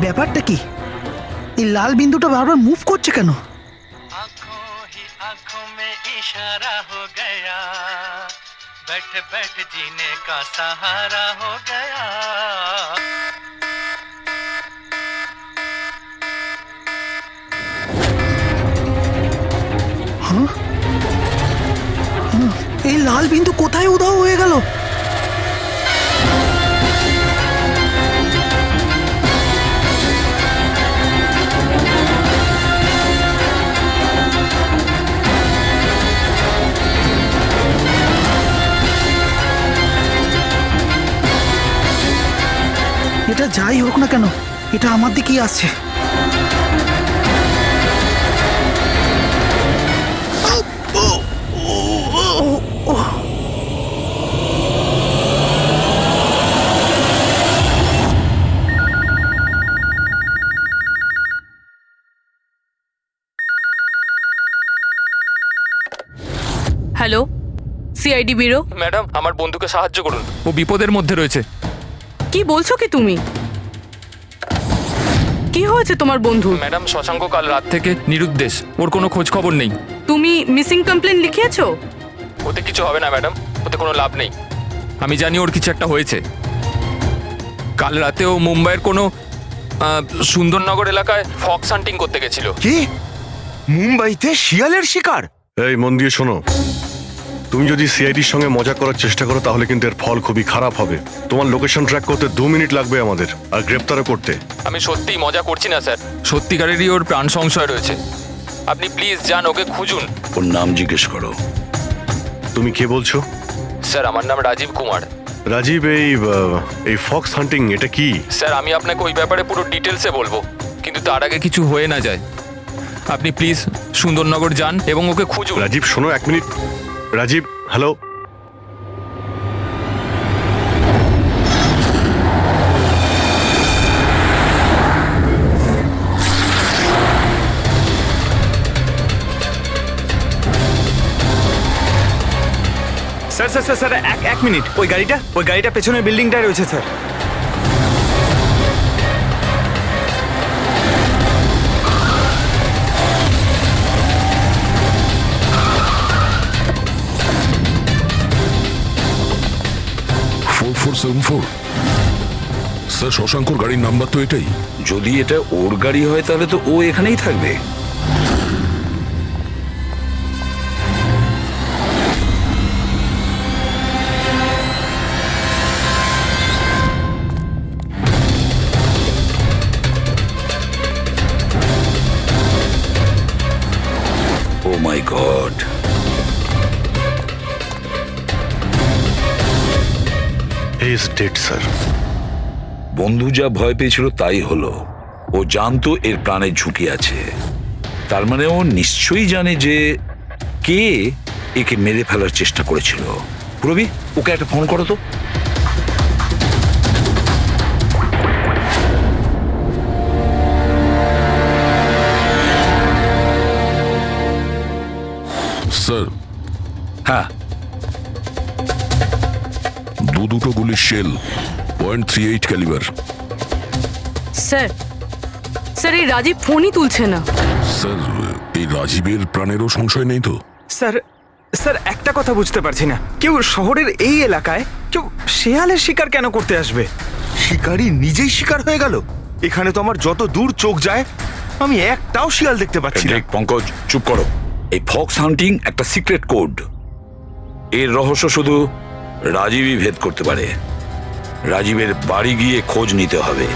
ব্যাপারটা কি? এই লাল বিন্দুটা বারবার মুভ করছে কেন? आंखों में इशारा हो गया, बैठ बैठ जीने का सहारा हो गया। এই লাল বিন্দু কোথায় উধাও হয়ে গেল? এটা যাই হোক না কেন, এটা আমার দিকেই আসছে। Hello, CID bureau. ম্যাডাম, আমার বন্ধুকে সাহায্য করুন, ও বিপদের মধ্যে রয়েছে। কি বলছো কি তুমি? কি হয়েছে তোমার বন্ধু? ম্যাডাম, শশাঙ্ক কাল রাত থেকে নিরুদ্দেশ, ওর কোনো খোঁজ খবর নেই। তুমি মিসিং কমপ্লেন লিখিয়েছো? ওতে কিছু হবে না ম্যাডাম, ওতে কোনো লাভ নেই। আমি জানি ওর কিছু একটা হয়েছে। কাল রাতে ও মুম্বাইয়ের কোনো সুন্দরনগর এলাকায় ফক্স হান্টিং করতে গেছিল। কি? মুম্বাইতে শিয়ালের শিকার? এই মন দিয়ে শোনো, তুমি যদি সিআইডির সঙ্গে মজা করার চেষ্টা করো তাহলে কিন্তু এর ফল খুবই খারাপ হবে। তোমার লোকেশন ট্র্যাক করতে 2 মিনিট লাগবে আমাদের, আর গ্রেপ্তারও করতে। আমি সত্যিই মজা করছি না স্যার, সত্যিকারেরই ওর প্রাণ সংশয় রয়েছে। আপনি প্লিজ যান, ওকে খুঁজুন। ওর নাম জিজ্ঞেস করো। তুমি কে বলছো? স্যার, আমার নাম রাজীব কুমার। রাজীব, এই ফক্স হান্টিং এটা কি? স্যার, আমি আপনাকে ওই ব্যাপারে পুরো ডিটেলসে বলবো, কিন্তু তার আগে কিছু হয়ে না যায়। আপনি প্লিজ সুন্দরনগর যান এবং ওকে খুঁজুন। রাজীব শোনো, 1 minute. Rajiv, hello. Sir sir sir sir এক মিনিট। ওই গাড়িটা পেছনের বিল্ডিংটায় রয়েছে স্যার। স্যার, শশাঙ্কর গাড়ির নাম্বার তো এটাই। যদি এটা ওর গাড়ি হয় তাহলে তো ও এখানেই থাকবে। Oh my god, he is dead sir. বন্ধু যা ভয় পেয়েছিল তাই হলো। ও জানতো এর প্রাণের ঝুঁকি আছে, তার মানে ও নিশ্চয়ই জানে যে কে একে মেরে ফেলার চেষ্টা করেছিল। প্রবি, ওকে একটা ফোন করো তো। স্যার, হ্যাঁ, দুটো গুলির শেল, .38 ক্যালিবার। স্যার, স্যার এই রাজীব ফোনই তুলছে না। স্যার, এই রাজীবের প্রাণেরও সংশয় নেই তো? স্যার স্যার একটা কথা বুঝতে পারছি না, কেউ শহরের এই এলাকায় কেউ শেয়ালের শিকার কেন করতে আসবে? শিকারী নিজেই শিকার হয়ে গেল। এখানে তো আমার যত দূর চোখ যায় আমি একটাও শিয়াল দেখতে পাচ্ছি না। পঙ্কজ, চুপ করো। এই ফক্স হান্টিং একটা সিক্রেট কোড। এর রহস্য শুধু রাজীবই ভেদ করতে পারে। রাজীবের বাড়ি গিয়ে খোঁজ নিতে হবে।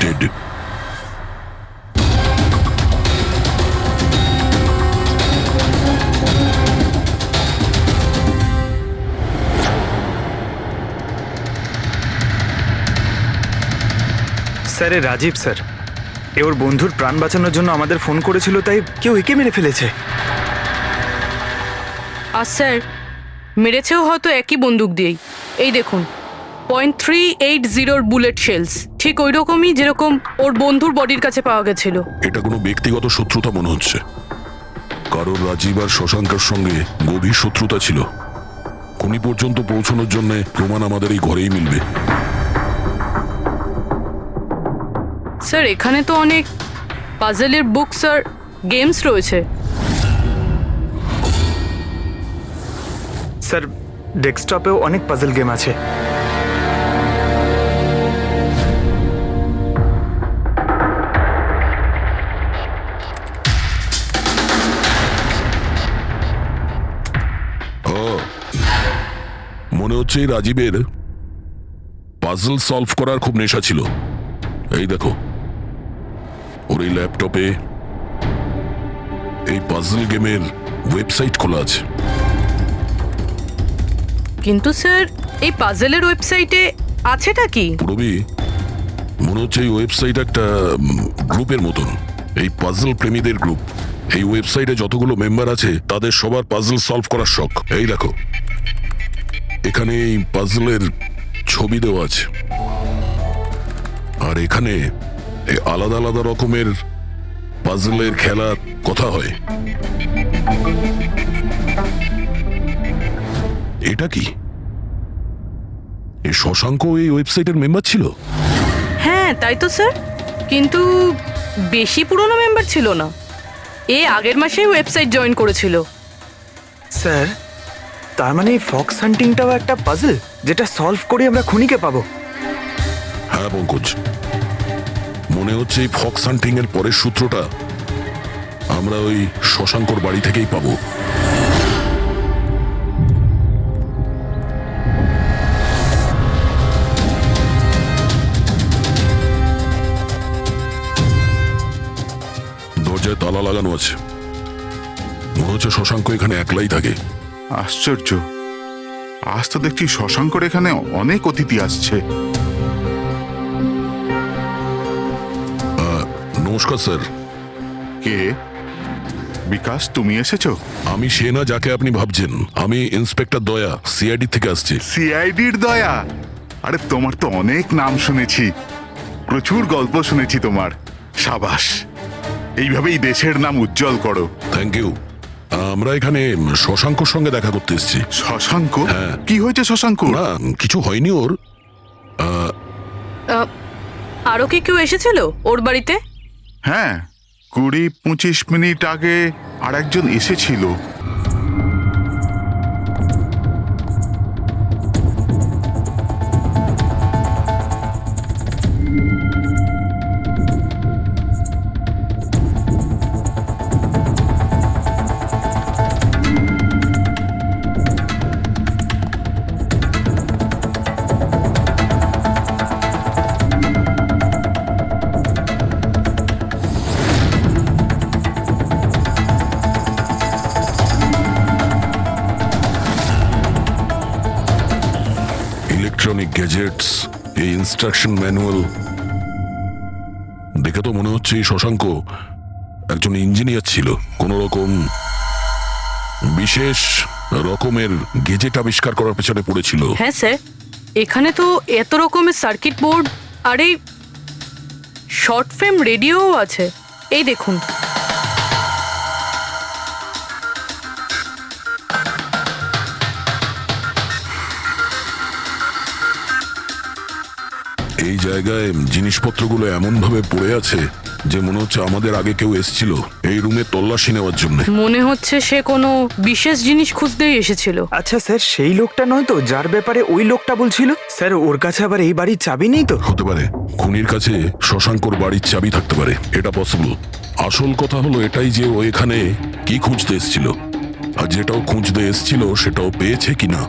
Dead. Sir, Rajiv sir. এ ওর বন্ধুর প্রাণ বাঁচানোর জন্য আমাদের ফোন করেছিল, তাই কেউ একে মেরে ফেলেছে। আর স্যার মেরেছেও হয়তো একই বন্দুক দিয়েই। এই দেখুন, .380 বুলেট শেলস, ঠিক ওই রকমই যেরকম ওর বন্ধুর বডির কাছে পাওয়া গেছিল। এটা কোনো ব্যক্তিগত শত্রুতা মনে হচ্ছে, কারণ রাজীব আর শশাঙ্কের সঙ্গে গভীর শত্রুতা ছিল। খুনি পর্যন্ত পৌঁছানোর জন্য প্রমাণ আমাদের এই ঘরেই মিলবে। স্যার এখানে তো অনেক পাজলের বুকস আর গেমস রয়েছে। স্যার ডেস্কটপেও অনেক পাজল গেম আছে। মনে হচ্ছে এই রাজীবের পাজল সলভ করার খুব নেশা ছিল। এই দেখো, ওর এই ল্যাপটপে এই পাজল গেমের ওয়েবসাইট খোলা আছে। কিন্তু স্যার এই পাজলের ওয়েবসাইটে আছেটা কি? পুরবি, মনে হচ্ছে এই ওয়েবসাইট একটা গ্রুপের মতন, এই পাজল প্রেমীদের গ্রুপ। এই ওয়েবসাইটে যতগুলো মেম্বার আছে তাদের সবার পাজল সলভ করার শখ। এই দেখো, এখানে এই পাজলের ছবি দেওয়া আছে, আর এখানে এই আলাদা আলাদা রকমের পাজলের খেলার কথা হয়। এটা কি? এই শশাঙ্ক এই ওয়েবসাইটের মেম্বার ছিল? হ্যাঁ তাই তো স্যার, কিন্তু বেশি পুরনো মেম্বার ছিল না। এ আগের মাসেই ওয়েবসাইট জয়েন করেছিল। স্যার তার মানে এই ফক্স হান্টিংটাও একটা পাজল, যেটা সলভ করে আমরা খুনিকে পাবো। হ্যাঁ পঙ্কজ, মনে হচ্ছে এই ফক্স হান্টিং এর পরের সূত্রটা আমরা ওই শশাঙ্কর বাড়ি থেকেই পাবো। দরজায় তালা লাগানো আছে, মনে হচ্ছে শশাঙ্ক এখানে একলাই থাকে। আশ্চর্য, আজ তো দেখছি শশাঙ্কর এখানে অনেক অতিথি আসছে। নমস্কার স্যার। কে? বিকাশ, তুমি এসেছো? আমি সে না যাকে আপনি ভাবছেন। আমি ইন্সপেক্টর দয়া, সিআইডি থেকে আসছি। সিআইডির দয়া? আরে তোমার তো অনেক নাম শুনেছি, প্রচুর গল্প শুনেছি তোমার। সাবাস, এইভাবেই দেশের নাম উজ্জ্বল করো। Thank you. আমরা এখানে শশাঙ্কর সঙ্গে দেখা করতে এসেছি। শশাঙ্ক? হ্যাঁ। কি হয়েছে শশাঙ্ক? না, কিছু হয়নি ওর। আরও কি কেউ এসেছিল ওর বাড়িতে? হ্যাঁ, 20-25 মিনিট আগে আর একজন এসেছিল। ইলেকট্রনিক গ্যাজেটস, এই ইনস্ট্রাকশন ম্যানুয়াল দেখে তো মনে হচ্ছে এই শশাঙ্ক একজন ইঞ্জিনিয়ার ছিল। কোনো রকম বিশেষ রকমের গেজেট আবিষ্কার করার পেছনে পড়েছিল। হ্যাঁ স্যার, এখানে তো এত রকমের সার্কিট বোর্ড আর এই শর্ট ফ্রেম রেডিওও আছে। এই দেখুন। এই জায়গায় জিনিসপত্রগুলো এমন ভাবে পড়ে আছে যে মনে হচ্ছে আমাদের আগে কেউ এসেছিল এই রুমে তল্লাশি নেওয়ার জন্য। মনে হচ্ছে সে কোনো বিশেষ জিনিস খুঁজতেই এসেছিল। আচ্ছা স্যার, সেই লোকটা নয় তো যার ব্যাপারে ওই লোকটা বলছিল? স্যার ওর কাছে আবার এই বাড়ির চাবি নেই তো? হতে পারে খুনির কাছে শশাঙ্কর বাড়ির চাবি থাকতে পারে, এটা পসিবল। আসল কথা হলো এটাই যে ও এখানে কি খুঁজতে এসেছিল, আর যেটাও খুঁজতে এসেছিল সেটাও পেয়েছে কিনা।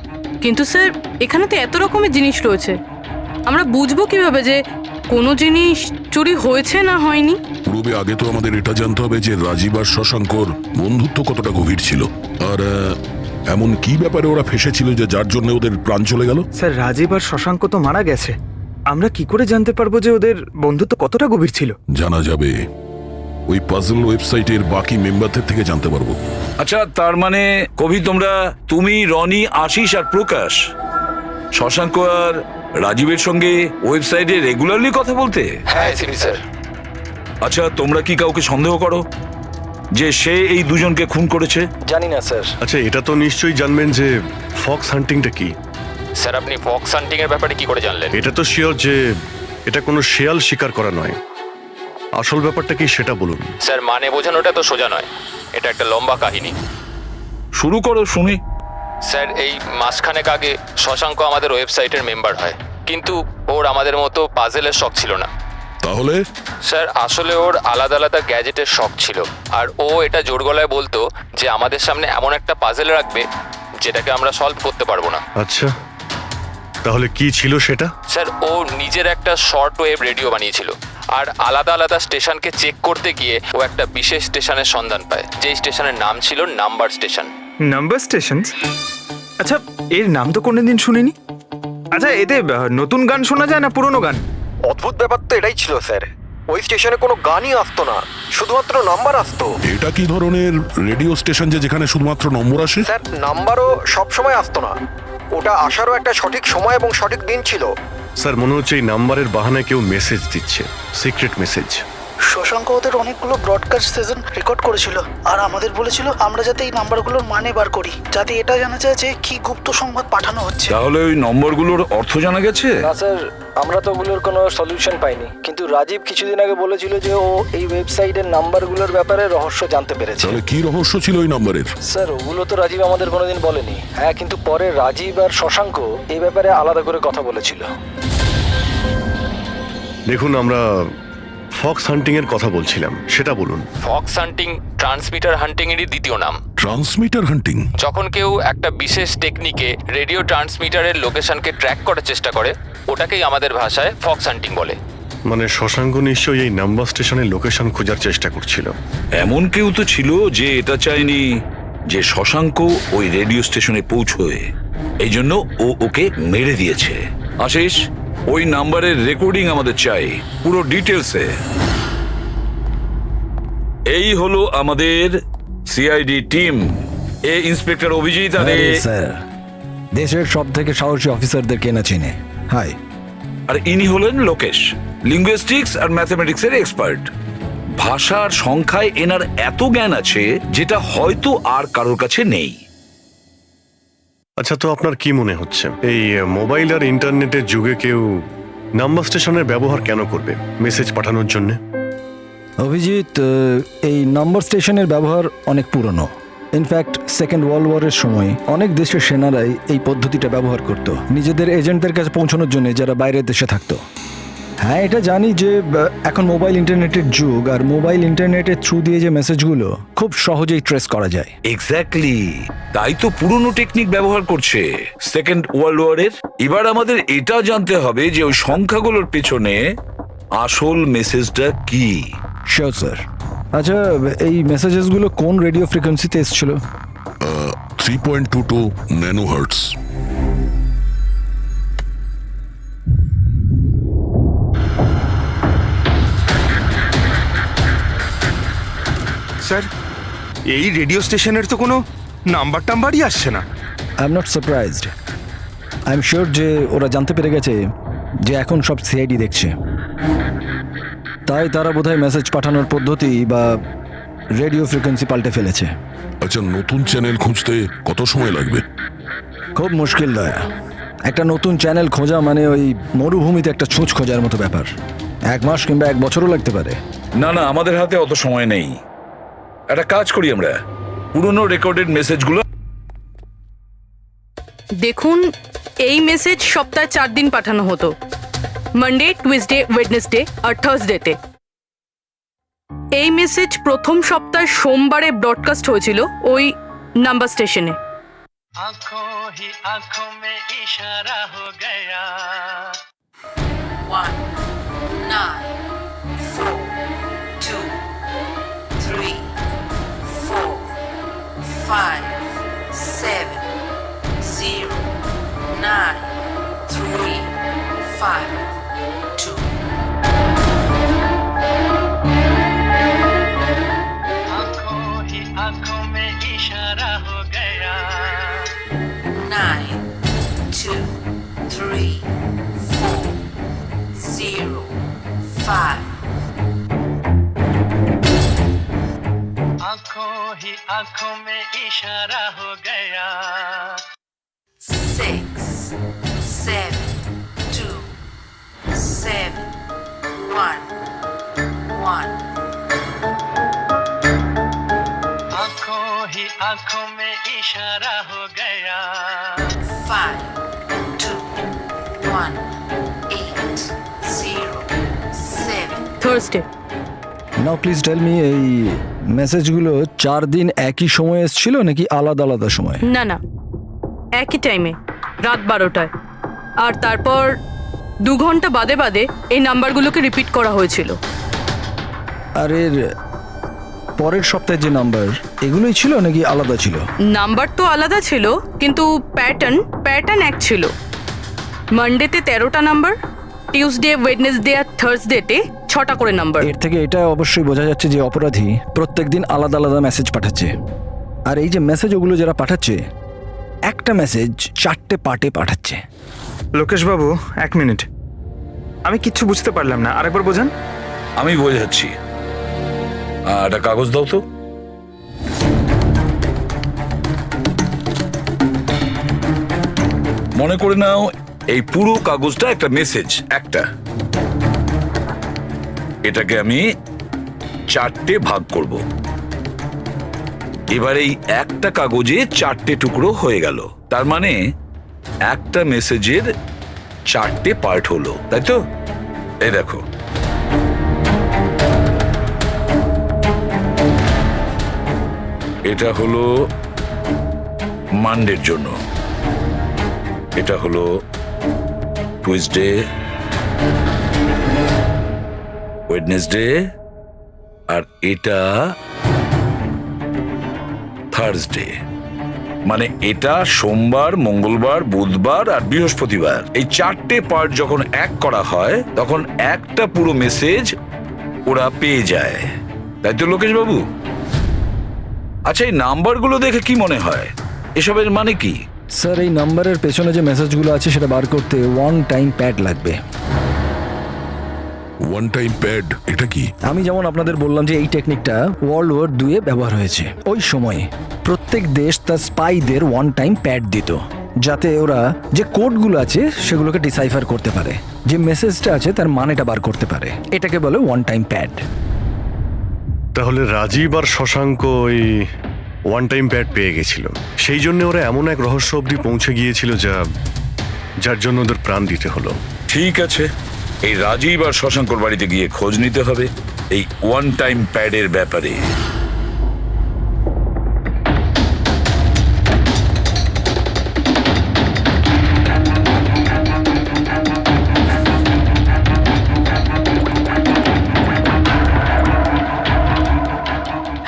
কিন্তু স্যার এখানে তো এত রকমের জিনিস রয়েছে, আমরা বুঝবো কিভাবে যে কোনো জিনিস চুরি হয়েছে না হয়নি? পূর্বে আগে তো আমাদের এটা জানতে হবে যে রাজীব আর শশাঙ্কর বন্ধুত্ব কতটা গভীর ছিল, আর এমন কি ব্যাপারে ওরা ফেসেছিল যে যার জন্য ওদের প্রাণ চলে গেল। স্যার রাজীব আর শশাঙ্ক তো মারা গেছে, আমরা কি করে জানতে পারবো যে ওদের বন্ধুত্ব কতটা গভীর ছিল? জানা যাবে ওই পাজল ওয়েবসাইটের বাকি মেম্বারদের থেকে জানতে পারবো। আচ্ছা, তার মানে কবি তুমি, রনি, আশিস আর প্রকাশ শশাঙ্ক আর রাজীবের সঙ্গে ওয়েবসাইটে রেগুলারলি কথা বলতে? হ্যাঁ এসিপি স্যার। আচ্ছা, তোমরা কি কাউকে সন্দেহ করো যে সে এই দুজনকে খুন করেছে? জানি না স্যার। আচ্ছা, এটা তো নিশ্চয়ই জানবেন যে ফক্স হান্টিংটা কি। স্যার আপনি ফক্স হান্টিং এর ব্যাপারে কি করে জানলেন? এটা তো শিওর যে এটা কোনো শেয়াল শিকার করা নয়। আসল ব্যাপারটা কি সেটা বলুন। স্যার মানে বোঝানোটা তো সোজা নয়, এটা একটা লম্বা কাহিনী। শুরু করো শুনি। স্যার এই মাসখানেক আগে শশাঙ্ক আমাদের ওয়েবসাইটের মেম্বার হয়, কিন্তু ওর আমাদের মতো পাজেলের শখ ছিল না। তাহলে স্যার আসলে ওর আলাদা আলাদা গ্যাজেটের শখ ছিল, আর ও এটা জোর গলায় বলতো যে আমাদের সামনে এমন একটা পাজেল রাখবে যেটাকে আমরা সলভ করতে পারবো না। আচ্ছা, তাহলে কি ছিল সেটা? স্যার ও নিজের একটা শর্ট ওয়েভ রেডিও বানিয়েছিল, আর আলাদা আলাদা স্টেশনকে চেক করতে গিয়ে ও একটা বিশেষ স্টেশনের সন্ধান পায়, যেই স্টেশনের নাম ছিল নাম্বার স্টেশন। Number station? আচ্ছা, এর নাম তো কোনোদিন শুনিনি। আচ্ছা, এতে নতুন গান শোনা যায় না পুরনো গান? অদ্ভুত ব্যাপার তো এটাই ছিল স্যার, ওই স্টেশনে কোনো গানই আসতো না, শুধুমাত্র নাম্বার আসতো। এটা কি ধরনের রেডিও স্টেশন যে যেখানে শুধুমাত্র নম্বর আসে? স্যার নাম্বারও সব সময় আসতো না, ওটা আসারও একটা সঠিক সময় এবং সঠিক দিন ছিল। স্যার মনে হচ্ছে এই নাম্বারের বাহানায় কেউ মেসেজ দিচ্ছে, সিক্রেট মেসেজ। শশাঙ্ক ওদের অনেকগুলো ব্রডকাস্ট সেশন রেকর্ড করেছিল, আর আমাদের বলেছিল আমরা যাতে এই নাম্বারগুলোর মানে বার করি, যাতে এটা জানা যায় যে কি গুপ্ত সংবাদ পাঠানো হচ্ছে। তাহলে ওই নম্বরগুলোর অর্থ জানা গেছে? না স্যার, আমরা তো ওগুলোর কোনো সলিউশন পাইনি, কিন্তু রাজীব কিছুদিন আগে বলেছিল যে ও এই ওয়েবসাইটের নাম্বারগুলোর ব্যাপারে রহস্য জানতে পেরেছে। তাহলে কি রহস্য ছিল ওই নম্বরের? স্যার ওগুলো তো রাজীব আমাদের কোনোদিন বলেনি। হ্যাঁ, কিন্তু পরে রাজীব আর শশাঙ্ক এই ব্যাপারে আলাদা করে কথা বলেছিল। দেখুন, আমরা ফক্স হান্টিং এর কথা বলছিলাম, সেটা বলুন। ফক্স হান্টিং ট্রান্সমিটার হান্টিং এরই দ্বিতীয় নাম। ট্রান্সমিটার হান্টিং? যখন কেউ একটা বিশেষ টেকনিকে রেডিও ট্রান্সমিটারের লোকেশনকে ট্র্যাক করার চেষ্টা করে, ওটাকেই আমাদের ভাষায় ফক্স হান্টিং বলে। মানে শশাঙ্ক নিশ্চয়ই এই নাম্বার স্টেশনের লোকেশন খোঁজার চেষ্টা করছিল। এমন কেউ তো ছিল যে এটা চায়নি যে শশাঙ্ক ওই রেডিও স্টেশনে পৌঁছয়, এই জন্য ও ওকে মেরে দিয়েছে। আশিস, ওই নাম্বারের রেকর্ডিং আমাদের চাই, পুরো ডিটেলসে। এই হলো আমাদের সিআইডি টিম। এ ইন্সপেক্টর অভিজিৎ আর স্যার, দেশের সব থেকে সাহসী অফিসারদের কেনা চিনে। হাই। আর ইনি হলেন লোকেশ, লিঙ্গুইস্টিক্স আর ম্যাথমেটিক্সের এক্সপার্ট। ভাষার সংখ্যায় এনার এত জ্ঞান আছে যেটা হয়তো আর কারোর কাছে নেই। আচ্ছা, তো আপনার কি মনে হচ্ছে এই মোবাইল আর ইন্টারনেটের যুগে কেউ নাম্বার স্টেশনের ব্যবহার কেন করবে মেসেজ পাঠানোর জন্য? অভিজিৎ, এই নম্বর স্টেশনের ব্যবহার অনেক পুরনো। ইনফ্যাক্ট সেকেন্ড ওয়ার্ল্ড ওয়ারের সময় অনেক দেশের সেনারাই এই পদ্ধতিটা ব্যবহার করত নিজেদের এজেন্টদের কাছে পৌঁছানোর জন্য, যারা বাইরের দেশে থাকতো। হ্যাঁ, এটা জানি যে এখন মোবাইল ইন্টারনেটের যুগ, আর মোবাইল ইন্টারনেটের থ্রু দিয়ে যে মেসেজগুলো খুব সহজেই ট্রেস করা যায়। এক্স্যাক্টলি, তাই তো পুরনো টেকনিক ব্যবহার করছে সেকেন্ড ওয়ার্ল্ড ওয়ারের। এবার আমাদের এটা জানতে হবে যে ওই সংখ্যাগুলোর পেছনে আসল মেসেজটা কি। Sure sir. আচ্ছা, এই মেসেজেসগুলো কোন রেডিও ফ্রিকোয়েন্সিতে এসেছিল? 3.22 ন্যানোহার্টজ। স্যার, এই রেডিও স্টেশনের তো কোনো নাম্বার টাম্বারই আসছে না। I am not surprised. I am sure যে ওরা জানতে পেরে গেছে যে এখন সব সিআইডি দেখছে, তাই তারা বোধহয় মেসেজ পাঠানোর পদ্ধতি বা রেডিও ফ্রিকোয়েন্সি পাল্টে ফেলেছে। আচ্ছা, নতুন চ্যানেল খুঁজতে কত সময় লাগবে? খুব মুশকিল দয়া। একটা নতুন চ্যানেল খোঁজা মানে ওই মরুভূমিতে একটা ছুঁচ খোঁজার মতো ব্যাপার। 1 মাস কিংবা 1 বছরও লাগতে পারে। না না, আমাদের হাতে অত সময় নেই। একটা কাজ করি, আমরা পুরনো রেকর্ডেড মেসেজগুলো দেখুন, এই মেসেজ সপ্তাহে 4 দিন পাঠানো হতো, মানডে, টুইসডে, ওয়েডনেসডে আর থার্সডেতে। এই মেসেজ প্রথম সপ্তাহে সোমবারে ব্রডকাস্ট হয়েছিল ওই নাম্বার স্টেশনে। आंखों ही आंखों में इशारा हो गया। 1 9 4 2 3 4 5 7 0 9 3 5 5. आंखों ही आंखों में इशारा हो गया 6, 7, 2, 7, 1, 1. आंखों ही आंखों में इशारा हो गया 5, 2, 1, 8, 0, 7. Thursday. Now please tell me, এই মেসেজগুলো 4 দিন একই সময়ে এসেছিল নাকি আলাদা আলাদা সময়? না না, একই টাইমে, রাত 12টায়। আর তারপর 2 ঘন্টা বাদে বাদে এই নাম্বারগুলোকে রিপিট করা হয়েছিল। আর এর পরের সপ্তাহে যে নাম্বার, এগুলোই ছিল নাকি আলাদা ছিল? নাম্বার তো আলাদা ছিল, কিন্তু প্যাটার্ন এক ছিল। মানডেতে 13টা নাম্বার, টিউসডে, ওয়েডনেসডে আর থার্সডেতে 6টা করে নাম্বার। এর থেকে এটা অবশ্যই বোঝা যাচ্ছে যে অপরাধী প্রত্যেকদিন আলাদা আলাদা মেসেজ পাঠাচ্ছে। আর এই যে মেসেজ ওগুলো যারা পাঠাচ্ছে, একটা মেসেজ 4টে পার্টে পাঠাচ্ছে। লোকেশ বাবু, 1 মিনিট, আমি কিচ্ছু বুঝতে পারলাম না, আরেকবার বোঝান। আমি বোঝাচ্ছি। একটা কাগজ দাও তো। মনে করে নাও এই পুরো কাগজটা একটা মেসেজ, একটা। এটাকে আমি 4টে ভাগ করব। এবার এই একটা কাগজে 4টে টুকরো হয়ে গেল। তার মানে একটা মেসেজের 4টে পার্ট হলো, তাই তো? এই দেখো, এটা হলো মানডের জন্য, এটা হলো টুইসডে, ওয়েডনেসডে, আর এটা থার্সডে। মানে এটা সোমবার, মঙ্গলবার, বুধবার আর বৃহস্পতিবার। এই 4টে পার্ট যখন এক করা হয় তখন একটা পুরো মেসেজ ওরা পেয়ে যায়, তাই তো লোকেশ বাবু? আচ্ছা, এই নাম্বারগুলো দেখে কি মনে হয়, এসবের মানে কি? স্যার, এই নাম্বারের পেছনে যে মেসেজগুলো আছে সেটা বার করতে 1 টাইম প্যাড লাগবে। 1 টাইম প্যাড এটা কি? আমি যেমন আপনাদের বললাম যে এই টেকনিকটা ওয়ার্ল্ড ওয়ার 2-এ ব্যবহার হয়েছে। ওই সময়ে প্রত্যেক দেশ তার স্পাইদের 1 টাইম প্যাড দিত, যাতে ওরা যে কোডগুলো আছে সেগুলোকে ডিসাইফার করতে পারে, যে মেসেজটা আছে তার মানেটা বার করতে পারে। এটাকে বলে 1 টাইম প্যাড। তাহলে রাজীব আর শশাঙ্ক ওই 1 টাইম প্যাড পেয়ে গেছিল, সেই জন্য ওরা এমন এক রহস্য অবধি পৌঁছে গিয়েছিল যার জন্য ওদের প্রাণ দিতে হলো। ঠিক আছে, এই রাজীব আর শশাঙ্কর বাড়িতে গিয়ে খোঁজ নিতে হবে এই 1 টাইম প্যাডের ব্যাপারে।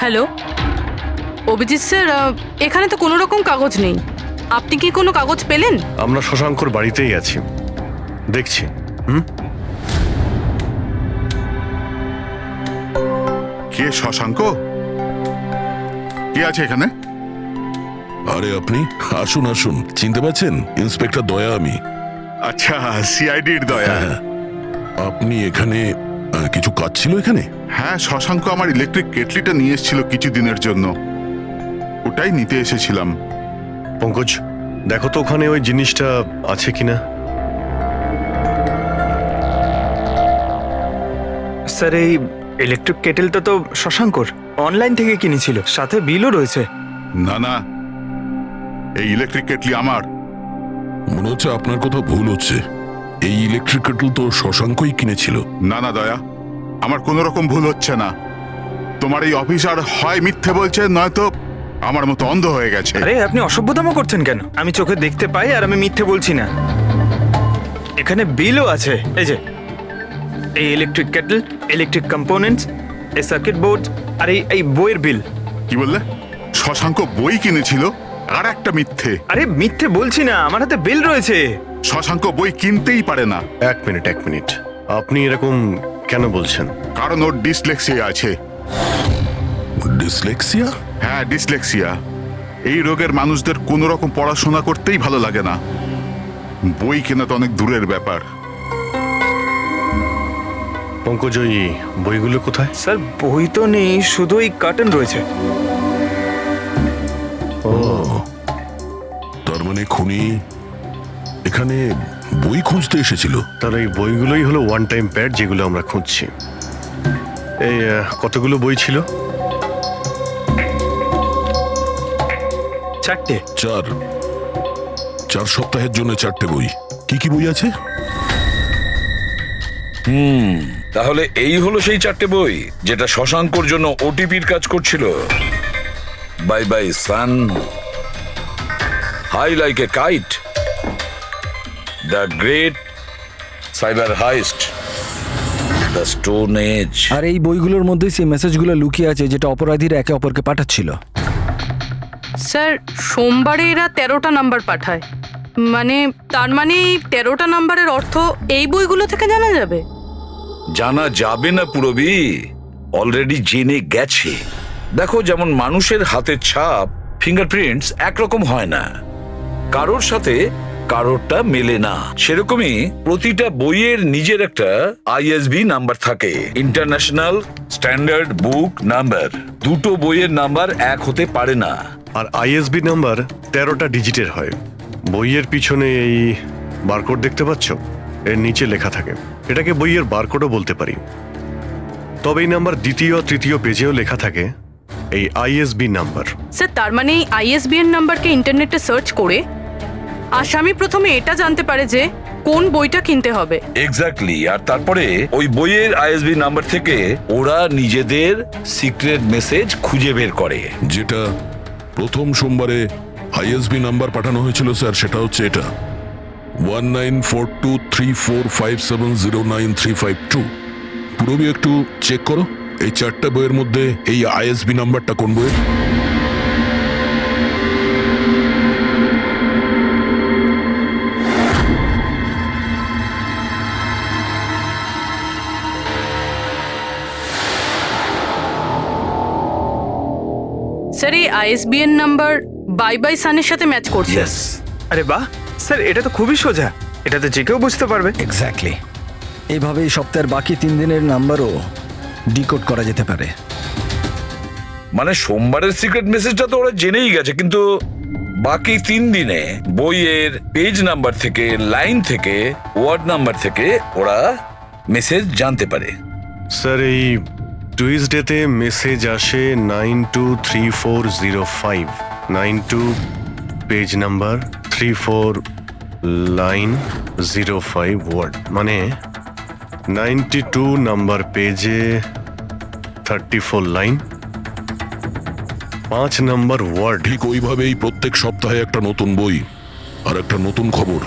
হ্যালো অভিজিৎ স্যার, এখানে তো কোনো রকম কাগজ নেই। আপনি কি কোনো কাগজ পেলেন? আমরা শশাঙ্কর বাড়িতেই আছি, দেখছি। কে শশাঙ্ক? কে আছে এখানে? আরে আপনি আসুন আসুন, চিনতে পারছেন? ইন্সপেক্টর দয়া আমি। আচ্ছা, সিআইডির দয়া। আপনি এখানে কিছু কাজ ছিল এখানে? হ্যাঁ, শশাঙ্ক আমার ইলেকট্রিক কেটলিটা নিয়ে এসেছিল কিছুদিনের জন্য, ওটাই নিতে এসেছিলাম। পঙ্কজ, দেখো তো ওখানে ওই জিনিসটা আছে কিনা। স্যার, এই ইলেকট্রিক কেটেলটা তো শশাঙ্কর অনলাইন থেকে কিনেছিল, সাথে বিলও রয়েছে। না না, এই ইলেকট্রিক কেটলি আমার। মনে হচ্ছে আপনার কোথাও ভুল হচ্ছে। এই ইলেকট্রিক কেটল তো শশাঙ্কই কিনেছিল। না না দয়া, আমার কোনো রকম ভুল হচ্ছে না। তোমার এই অফিসার হয় মিথ্যে বলছে, নয়তো আমার মতো অন্ধ হয়ে গেছে। আরে আপনি অসভ্যতামো করছেন কেন? আমি চোখে দেখতে পাই আর আমি মিথ্যে বলছি না। এখানে বিলও আছে, এই যে এই ইলেকট্রিক কেটল, ইলেকট্রিক কম্পোনেন্টস, এই সার্কিট বোর্ড আর এই বইয়ের বিল। কি বললে? শশাঙ্ক বই কিনেছিল? আর একটা মিথ্যে। আরে মিথ্যে বলছি না, আমার হাতে বিল রয়েছে। শশাঙ্ক বই কিনতেই পারে না। 1 মিনিট, আপনি এরকম কেন বলছেন? কারণ ওর ডিসলেক্সিয়া আছে। ডিসলেক্সিয়া? হ্যাঁ, ডিসলেক্সিয়া। এই রোগের মানুষদের কোনো রকম পড়াশোনা করতেই ভালো লাগে না। বই কেনা তো অনেক দূরের ব্যাপার। পঙ্কজ, ওই বইগুলো কোথায়? স্যার বই তো নেই, শুধু এই কার্টন রয়েছে। তার মানে খুনি এখানে বই খুঁজতে এসেছিল। তাহলে এই বইগুলোই হলো ওয়ান টাইম প্যাড যেগুলো আমরা খুঁজছি। এই কতগুলো বই ছিল? 4টে। 4 সপ্তাহের জন্য 4টে বই। কি কি বই আছে? তাহলে এই হলো সেই 4টে বই যেটা শশাঙ্কর জন্য ওটিপির কাজ করছিল। Bye bye sun, high like a kite, the great cyber heist, the stone age. আর এই বইগুলোর মধ্যেই সেই মেসেজগুলো লুকিয়ে আছে যেটা অপরাধীরা একে অপরকে পাঠাচ্ছিল। স্যার, সোমবারে এরা 13টা নাম্বার পাঠায়, মানে তার মানে এই 13টা নাম্বারের অর্থ এই বইগুলো থেকে জানা যাবে? জানা যাবে না পুরবি, অলরেডি জেনে গেছে। দেখো, যেমন মানুষের হাতের ছাপ ফিঙ্গারপ্রিন্টস একরকম হয় না, কারোর সাথে কারোরটা মেলে না, সেরকমই প্রতিটা বইয়ের নিজের একটা আইএসবি নাম্বার থাকে, ইন্টারন্যাশনাল স্ট্যান্ডার্ড বুক নাম্বার। দুটো বইয়ের নাম্বার এক হতে পারে না। আর আইএসবি নাম্বার 13টা ডিজিটের হয়। বইয়ের পিছনে এই বারকোড দেখতে পাচ্ছ, এর নিচে লেখা থাকে। এটাকে বইয়ের বারকোডও বলতে পারি। তবে এই নাম্বার দ্বিতীয় তৃতীয় পেজেও লেখা থাকে, এই আইএসবি নাম্বার। স্যার, তার মানে এই আইএসবিএন নাম্বারকে ইন্টারনেটে সার্চ করে আসামি প্রথমে এটা জানতে পারে যে কোন বইটা কিনতে হবে। এক্স্যাক্টলি। আর তারপরে ওই বইয়ের আইএসবি নাম্বার থেকে ওরা নিজেদের সিক্রেট মেসেজ খুঁজে বের করে। যেটা প্রথম সোমবারে আইএসবি নাম্বার পাঠানো হয়েছিল স্যার, সেটা হচ্ছে এটা 194234570935 পুরোবি একটু চেক করো এই 4টা বইয়ের মধ্যে এই আইএসবি নাম্বারটা কোন বইয়ের। স্যার, এই আইএসবিএন নাম্বার বাই বাই সানের সাথে ম্যাচ করছে। আরে বাহ স্যার, এটা তো খুবই সোজা, এটা তো যে কেউ বুঝতে পারবে। এক্স্যাক্টলি। এইভাবেই সপ্তাহের বাকি 3 দিনের নাম্বারও ডিকোড করা যেতে পারে। মানে সোমবারের সিক্রেট মেসেজটা তো ওরা জেনেই গেছে, কিন্তু বাকি 3 দিনে বইয়ের পেজ নাম্বার থেকে, লাইন থেকে, ওয়ার্ড নাম্বার থেকে ওরা মেসেজ জানতে পারে। স্যার, এই টুইসডেতে মেসেজ আসে 923405, 92 পেজ নাম্বার, 34 লাইন, 05 ওয়ার্ড, মানে 92 নাম্বার পেজে 34 লাইন, 5 নাম্বার ওয়ার্ড। ঠিক ওইভাবেই প্রত্যেক সপ্তাহে একটা নতুন বই আর একটা নতুন খবর।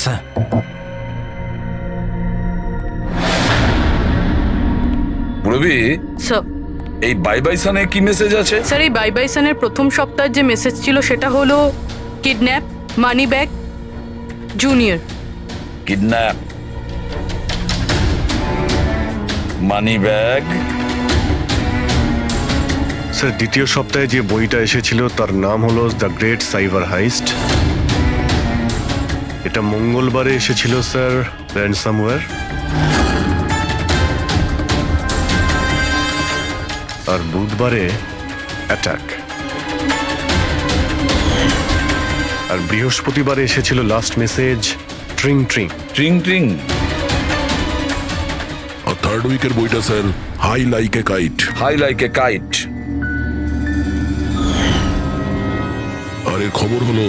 স্যার, রবি, স্যার, এই বাই বাই সানে কি মেসেজ আছে? স্যার, এই বাই বাই সানের প্রথম সপ্তাহের যে মেসেজ ছিল সেটা হলো kidnap, money bag, junior. Kidnap, money bag. Sir, দ্বিতীয় সপ্তাহে যে বইটা এসেছিল তার নাম হলো দ্য গ্রেট সাইবার হাইস্ট। এটা মঙ্গলবারে এসেছিল স্যার, র্যানসামওয়্যার। আর বুধবারে অ্যাটাক। আর বৃহস্পতিবারে এসেছিল last message tring tring. Tring tring. আর থার্ড উইকের বইটা sir high like a kite. High like a kite. আর এর খবর হলো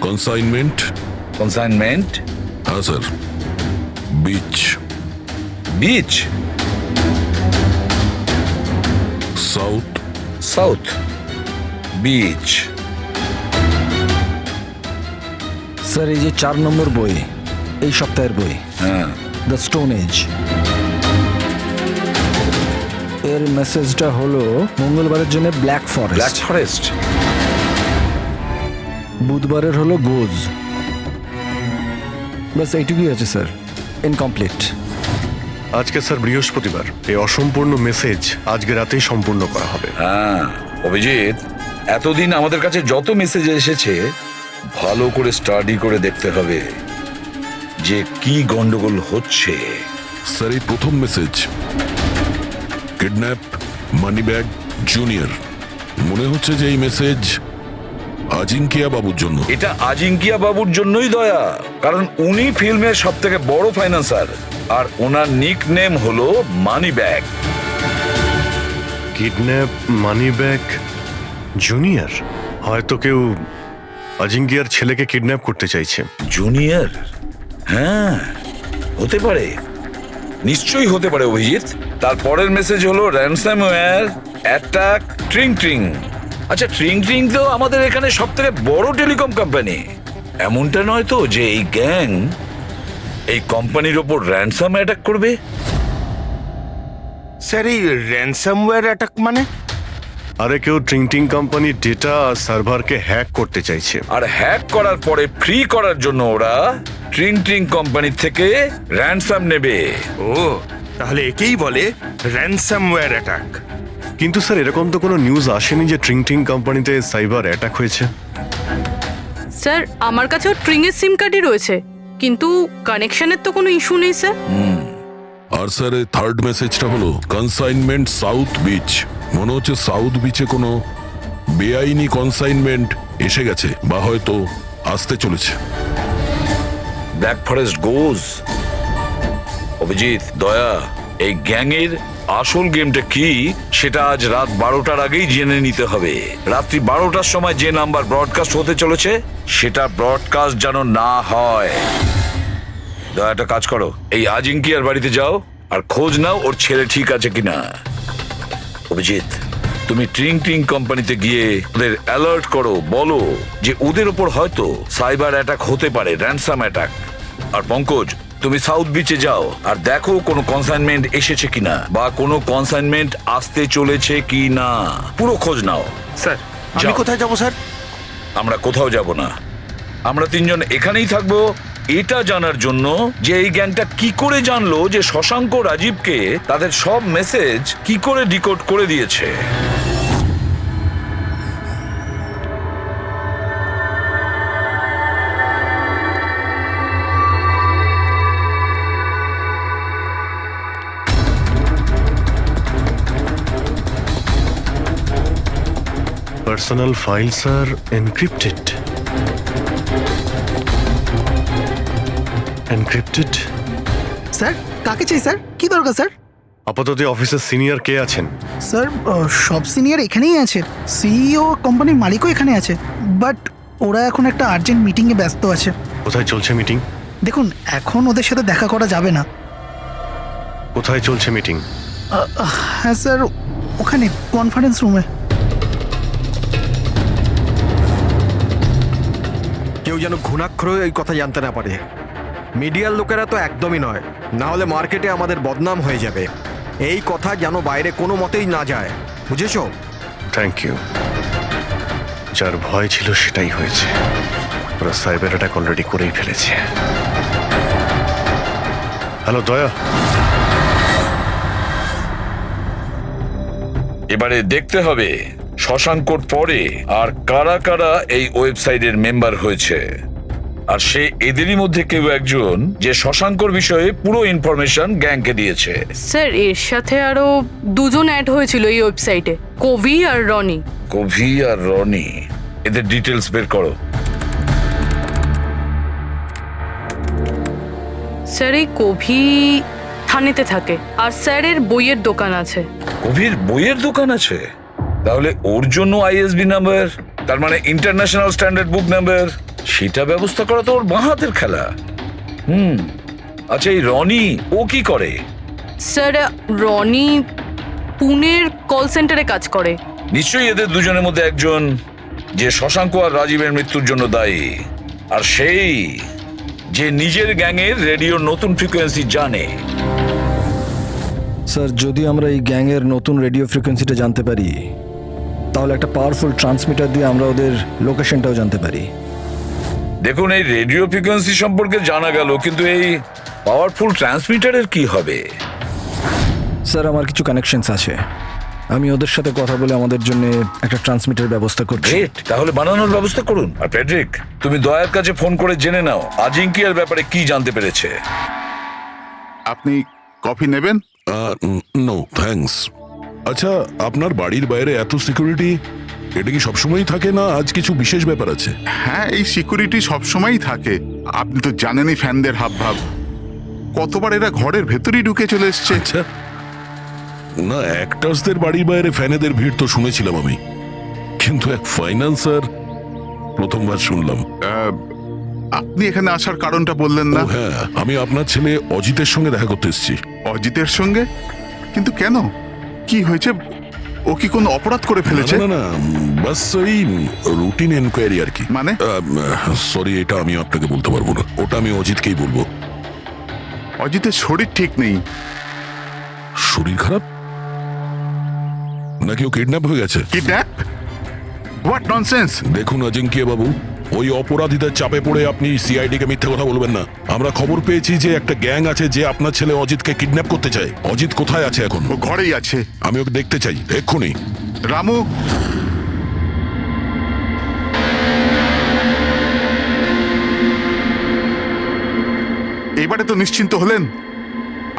কনসাইনমেন্ট। কনসাইনমেন্ট? হ্যাঁ sir. Beach. Beach? South. South beach. Sir, এই যে 4 নম্বর বই, এই সপ্তাহের বই, হ্যাঁ, দ্য স্টোন এজ, এর মেসেজটা হলো মঙ্গলবারের জন্য ব্ল্যাক ব্ল্যাক ফরেস্ট, ফরেস্ট। বুধবারের হলো গোজ। বাস এইটুকুই আছে স্যার, ইনকমপ্লিট। আজকে স্যার বৃহস্পতিবার, এই অসম্পূর্ণ মেসেজ আজকে রাতেই সম্পূর্ণ করা হবে। হ্যাঁ অভিজিৎ, এতদিন আমাদের কাছে যত মেসেজ এসেছে ভালো করে স্টাডি করে দেখতে হবে যে কি গন্ডগোল হচ্ছে। স্যার এই প্রথম message, kidnap money bag junior, মনে হচ্ছে যে এই মেসেজ আজিঙ্কিয়া বাবুর জন্য। এটা আজিঙ্কিয়া বাবুর জন্যই দয়া, কারণ উনি ফিল্মের সব থেকে বড় ফাইন্যান্সার আর ওনার নিক নেম হলো money bag. Kidnap money bag junior, হয়তো কেউ অজিঙ্কিয়ার ছেলেকে কিডন্যাপ করতে চাইছে। জুনিয়র? হ্যাঁ হতে পারে, নিশ্চয়ই হতে পারে অভিজিৎ। তারপরের মেসেজ হলো র্যানসামওয়্যার অ্যাটাক ট্রিং ট্রিং। আচ্ছা ট্রিং ট্রিং তো আমাদের এখানে সব থেকে বড় টেলিকম কোম্পানি। এমনটা নয় তো যে এই গ্যাং এই কোম্পানির ওপর র্যানসাম অ্যাটাক করবে? স্যার এই র্যানসামওয়্যার অ্যাটাক মানে? আরে কেউ ট্রিং কোম্পানির ডেটা আর সার্ভারকে হ্যাক করতে চাইছে। আর হ্যাক করার পরে ফ্রি করার জন্য ওরা ট্রিং ট্রিং কোম্পানি থেকে র্যানসাম নেবে। ও তাহলে একেই বলে র্যানসামওয়্যার অ্যাটাক। কিন্তু স্যার এরকম তো কোনো নিউজ আসেনি যে ট্রিং কোম্পানিতে সাইবার অ্যাটাক হয়েছে। স্যার আমার কাছেও ট্রিংয়ের সিম কার্ডই রয়েছে, কিন্তু কানেকশনের তো কোনো ইস্যু নেই স্যার। আর স্যার এই থার্ড মেসেজটা হলো কনসাইনমেন্ট সাউথ বিচ, মনে হচ্ছে সাউথ বিচে কোনো বেআইনি কনসাইনমেন্ট এসে গেছে বা হয়তো আসতে চলেছে। ব্ল্যাক ফরেস্ট গোজ। অভিজিৎ, দয়া, এই গ্যাংয়ের আসল গেমটা কি সেটা আজ রাত 12টার আগেই জেনে নিতে হবে। রাত্রি 12টার সময় যে নাম্বার ব্রডকাস্ট হতে চলেছে সেটা ব্রডকাস্ট যেন না হয়। দয়া একটা কাজ করো, এই আজিঙ্কিয়ার বাড়িতে যাও আর খোঁজ নাও ওর ছেলে ঠিক আছে কিনা। অভিজিৎ, তুমি ট্রিং কোম্পানিতে গিয়ে ওদের অ্যালার্ট করো, বলো যে ওদের ওপর হয়তো সাইবার অ্যাটাক হতে পারে, র্যানসাম অ্যাটাক। আর পঙ্কজ, তুমি সাউথ বিচে যাও আর দেখো কোনো কনসাইনমেন্ট এসেছে কিনা বা কোনো কনসাইনমেন্ট আসতে চলেছে কিনা, পুরো খোঁজ নাও। স্যার আমি কোথায় যাব স্যার? আমরা কোথাও যাব না, আমরা তিনজন এখানেই থাকবো এটা জানার জন্য যে এই গ্যাংটা কি করে জানলো যে শশাঙ্ক রাজীবকে তাদের সব মেসেজ কি করে ডিকোড করে দিয়েছে। পার্সোনাল ফাইলস আর এনক্রিপ্টেড। এনক্রিপ্টেড? স্যার কাকে চাই স্যার? কি দরকার স্যার? আপাতত অফিসের সিনিয়র কে আছেন? স্যার সব সিনিয়র এখানেই আছে, সিইও কোম্পানির মালিকও এখানে আছে, বাট ওরা এখন একটা আর্জেন্ট মিটিংয়ে ব্যস্ত আছে। কোথায় চলছে মিটিং? দেখুন এখন ওদের সাথে দেখা করা যাবে না। কোথায় চলছে মিটিং? হ্যাঁ স্যার, ওখানে কনফারেন্স রুমে। কেউ যেন ঘুণাক্ষর এই কথা জানতে না পারে। মিডিয়ার লোকেরা তো একদমই নয়, না হলে মার্কেটে আমাদের বদনাম হয়ে যাবে। এই কথা যেন বাইরে কোনো মতেই না যায়, বুঝেছো? Thank you. যার ভয় ছিল সেটাই হয়েছে, ওরা সাইবার অ্যাটাক অলরেডি করেই ফেলেছে। হ্যালো দয়া, এবারে দেখতে হবে শশাঙ্কর পরে আর কারা কারা এই ওয়েবসাইটের মেম্বার হয়েছে, আর সে এদেরই মধ্যে কেউ একজন যে শশাঙ্কর বিষয়ে পুরো ইনফরমেশন গ্যাংকে দিয়েছে। স্যার এর সাথে আরো দুজন অ্যাড হয়েছিল এই ওয়েবসাইটে, কবি আর রনি। কবি আর রনি, এদের ডিটেলস বের করো। স্যার এই কবি থানেতে থাকে আর স্যারের বইয়ের দোকান আছে। কবির বইয়ের দোকান আছে? তাহলে ওর জন্য আইএসবি নাম্বার, তার মানে ইন্টারন্যাশনাল স্ট্যান্ডার্ড বুক নাম্বার, সেটা ব্যবস্থা করা তো ওর বাঁ হাতের খেলা। আচ্ছা এই রনি ও কি করে? স্যার রনি পুনের কল সেন্টারে কাজ করে। নিশ্চয়ই এদের দুজনের মধ্যে একজন যে শশাঙ্ক আর রাজীবের মৃত্যুর জন্য দায়ী, আর সেই যে নিজের গ্যাংয়ের রেডিওর নতুন ফ্রিকোয়েন্সি জানে। স্যার যদি আমরা এই গ্যাংয়ের নতুন রেডিও ফ্রিকোয়েন্সিটা জানতে পারি, তাহলে একটা পাওয়ারফুল ট্রান্সমিটার দিয়ে আমরা ওদের লোকেশনটাও জানতে পারি। দেখুন এই রেডিও ফ্রিকোয়েন্সি সম্পর্কে জানা গেল, কিন্তু এই পাওয়ারফুল ট্রান্সমিটারের কি হবে? স্যার আমার কিছু কানেকশনস আছে, আমি ওদের সাথে কথা বলে আমাদের জন্য একটা ট্রান্সমিটার ব্যবস্থা করছি। গ্রেট, তাহলে বানানোর ব্যবস্থা করুন। আর প্যাড্রিক, তুমি দয়ার কাছে ফোন করে জেনে নাও আজিঙ্কিয়ার ব্যাপারে কি জানতে পেরেছে। আপনি কফি নেবেন? No thanks. আচ্ছা, আপনার বাড়ির বাইরে এত সিকিউরিটি, এটা কি সবসময়ই থাকে না আজ কিছু বিশেষ ব্যাপার আছে? হ্যাঁ, এই সিকিউরিটি সবসময়ই থাকে। আপনি তো জানেনই ফ্যানদের হাবভাব। কতবার এরা ঘরের ভেতরেই ঢুকে চলে এসছে। আচ্ছা, না অ্যাক্টার্সদের বাড়ির বাইরে ফ্যানেদের ভিড় তো শুনেছিলাম আমি, কিন্তু এক ফাইন্যান্সার প্রথমবার শুনলাম। আপনি এখানে আসার কারণটা বললেন না? হ্যাঁ, আমি আপনার ছেলে অজিতের সঙ্গে দেখা করতে এসেছি। অজিতের সঙ্গে? কিন্তু কেন, কি হয়েছে? ও কি কোনো অপরাধ করে ফেলেছে? না না, বাস ওই রুটিন এনকোয়ারি আর কি। মানে? সরি, এটা আমি আপনাকে বলতে পারবো না, ওটা আমি অজিতকেই বলবো। অজিতের শরীর ঠিক নেই। শরীর খারাপ নাকি ও কিডন্যাপ হয়ে গেছে? কিডন্যাপ? What nonsense! দেখুন অজিঙ্কিয়া বাবু, ওই অপরাধীদের চাপে পড়ে আপনি সিআইডি কে মিথ্যে কথা বলবেন না। আমরা খবর পেয়েছি যে একটা গ্যাং আছে যে আপনার ছেলে অজিতকে কিডন্যাপ করতে চায়। অজিত কোথায় আছে এখন? ও ঘরেই আছে। আমি ওকে দেখতে চাই এক্ষুনি। রামু, এবারে তো নিশ্চিন্ত হলেন?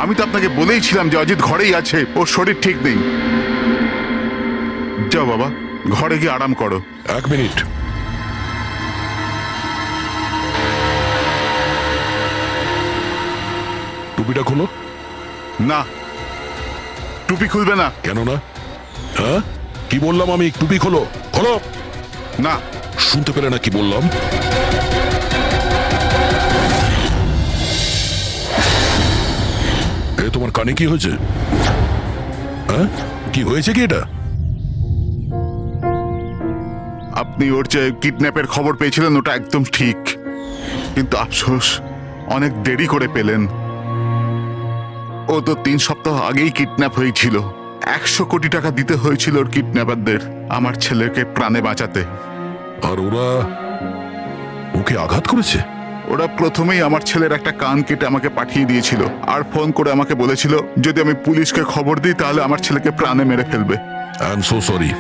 আমি তো আপনাকে বলেইছিলাম যে অজিত ঘরেই আছে, ওর শরীর ঠিক নেই। যাও বাবা, ঘরে গিয়ে আরাম করো। এক মিনিট, টুপিটা খোলো। না, টুপি খুলবে না। কেন না? হ্যাঁ, কি বললাম আমি? টুপি খোলো, খোলো। না। শুনতে পেলে না কি বললাম? এ তোমার কানে কি হয়েছে? হ্যাঁ, কি হয়েছে কি এটা? আপনি ওর যে কিডন্যাপের খবর পেয়েছিলেন ওটা একদম ঠিক, কিন্তু আফসোস অনেক দেরি করে পেলেন। ও তো 3 সপ্তাহ আগেই কিডন্যাপ হয়েছিল। 100 কোটি টাকা দিতে হয়েছিল ওর কিডন্যাপারদের আমার ছেলেকে প্রাণে বাঁচাতে। আর ওরা ওকে আঘাত করেছে? ওরা প্রথমেই আমার ছেলের একটা কান কেটে আমাকে পাঠিয়ে দিয়েছিল, আর ফোন করে আমাকে বলেছিল যদি আমি পুলিশকে খবর দিই তাহলে আমার ছেলেকে প্রাণে মেরে ফেলবে। I am so sorry.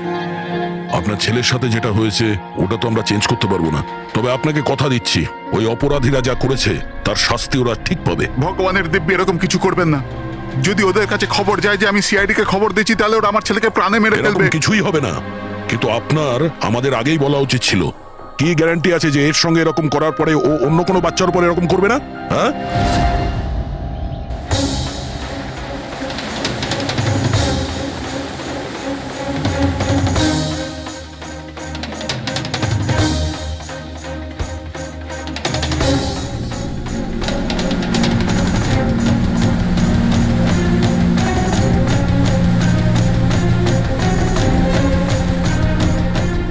আপনার ছেলের সাথে যেটা হয়েছে ওটা তো আমরা চেঞ্জ করতে পারবো না, তবে আপনাকে কথা দিচ্ছি ওই অপরাধীরা যা করেছে তার শাস্তি ওরা ঠিক পাবে। ভগবানের দিব্যি এরকম কিছু করবেন না। যদি ওদের কাছে খবর যায় যে আমি সিআইডি কে খবর দিচ্ছি তাহলে ওরা আমার ছেলেকে প্রাণে মেরে ফেলবে। কিছুই হবে না, কিন্তু আপনার আমাদের আগেই বলা উচিত ছিল। কি গ্যারান্টি আছে যে এর সঙ্গে এরকম করার পরে ও অন্য কোনো বাচ্চার উপর এরকম করবে না? হ্যাঁ,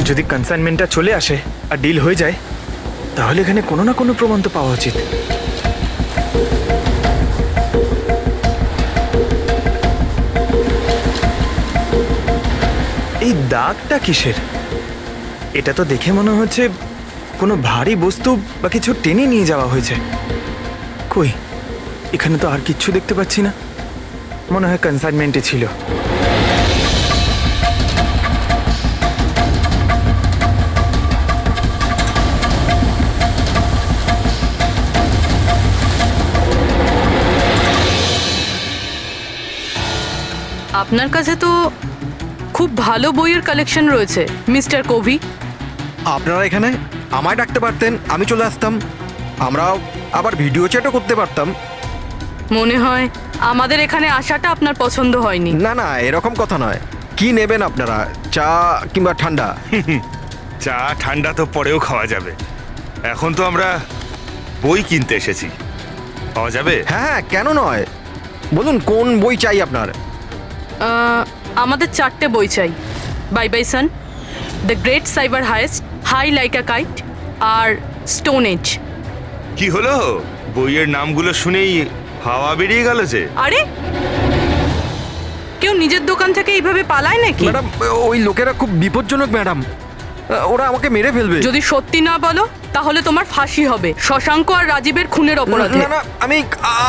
যদি কনসাইনমেন্টটা চলে আসে আর ডিল হয়ে যায় তাহলে এখানে কোনো না কোনো প্রমাণ তো পাওয়া উচিত। এই দাগটা কিসের? এটা তো দেখে মনে হচ্ছে কোনো ভারী বস্তু বা কিছু টেনে নিয়ে যাওয়া হয়েছে। কই, এখানে তো আর কিচ্ছু দেখতে পাচ্ছি না। মনে হয় কনসাইনমেন্টে ছিল। আপনার কাছে তো খুব ভালো বইয়ের কালেকশন রয়েছে মিস্টার কোভি। আপনারা এখানে আমায় ডাকতে পারতেন, আমি চলে আসতাম। আমরা আবার ভিডিও চ্যাটও করতে পারতাম। মনে হয় আমাদের এখানে আসাটা আপনার পছন্দ হয়নি। না না, এরকম কথা নয়। কি নেবেন আপনারা, চা কিংবা ঠান্ডা? চা ঠান্ডা তো পরেও খাওয়া যাবে, এখন তো আমরা বই কিনতে এসেছি। পাওয়া যাবে? হ্যাঁ হ্যাঁ, কেন নয়। বলুন কোন বই চাই আপনার? আমাদের 4টে বই চাই। Bye bye sun, the great cyber heist, high like a kite আর স্টোন এজ। কি হলো, বইয়ের নামগুলো শুনেই হাওয়া বেরিয়ে গেল যে। আরে কেউ নিজের দোকান থেকে এইভাবে পালায় নাকি? ম্যাডাম, ওই লোকেরা খুব বিপজ্জনক ম্যাডাম। ওরা আমাকে মেরে ফেলবে। যদি সত্যি না বলো তাহলে তোমার ফাঁসি হবে শশাঙ্ক আর রাজীবের খুনের অপরাধে। না না,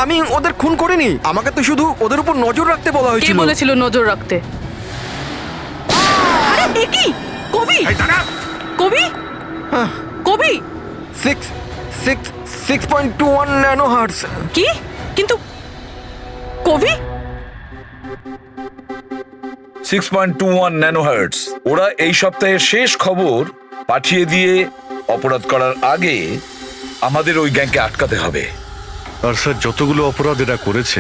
আমি ওদের খুন করিনি। আমাকে তো শুধু ওদের উপর নজর রাখতে বলা কে হয়েছিল। বলেছিল নজর রাখতে? আরে এ কি? কবি কবি কবি 6.21 ন্যানো হার্টজ। কি? কিন্তু কবি 6.21 ন্যানোহার্টজ। ওরা এই সপ্তাহের শেষ খবর পাঠিয়ে দিয়ে অপরাধ করার আগে আমাদের ওই গ্যাংকে আটকাতে হবে। আর স্যার যতগুলো অপরাধ এরা করেছে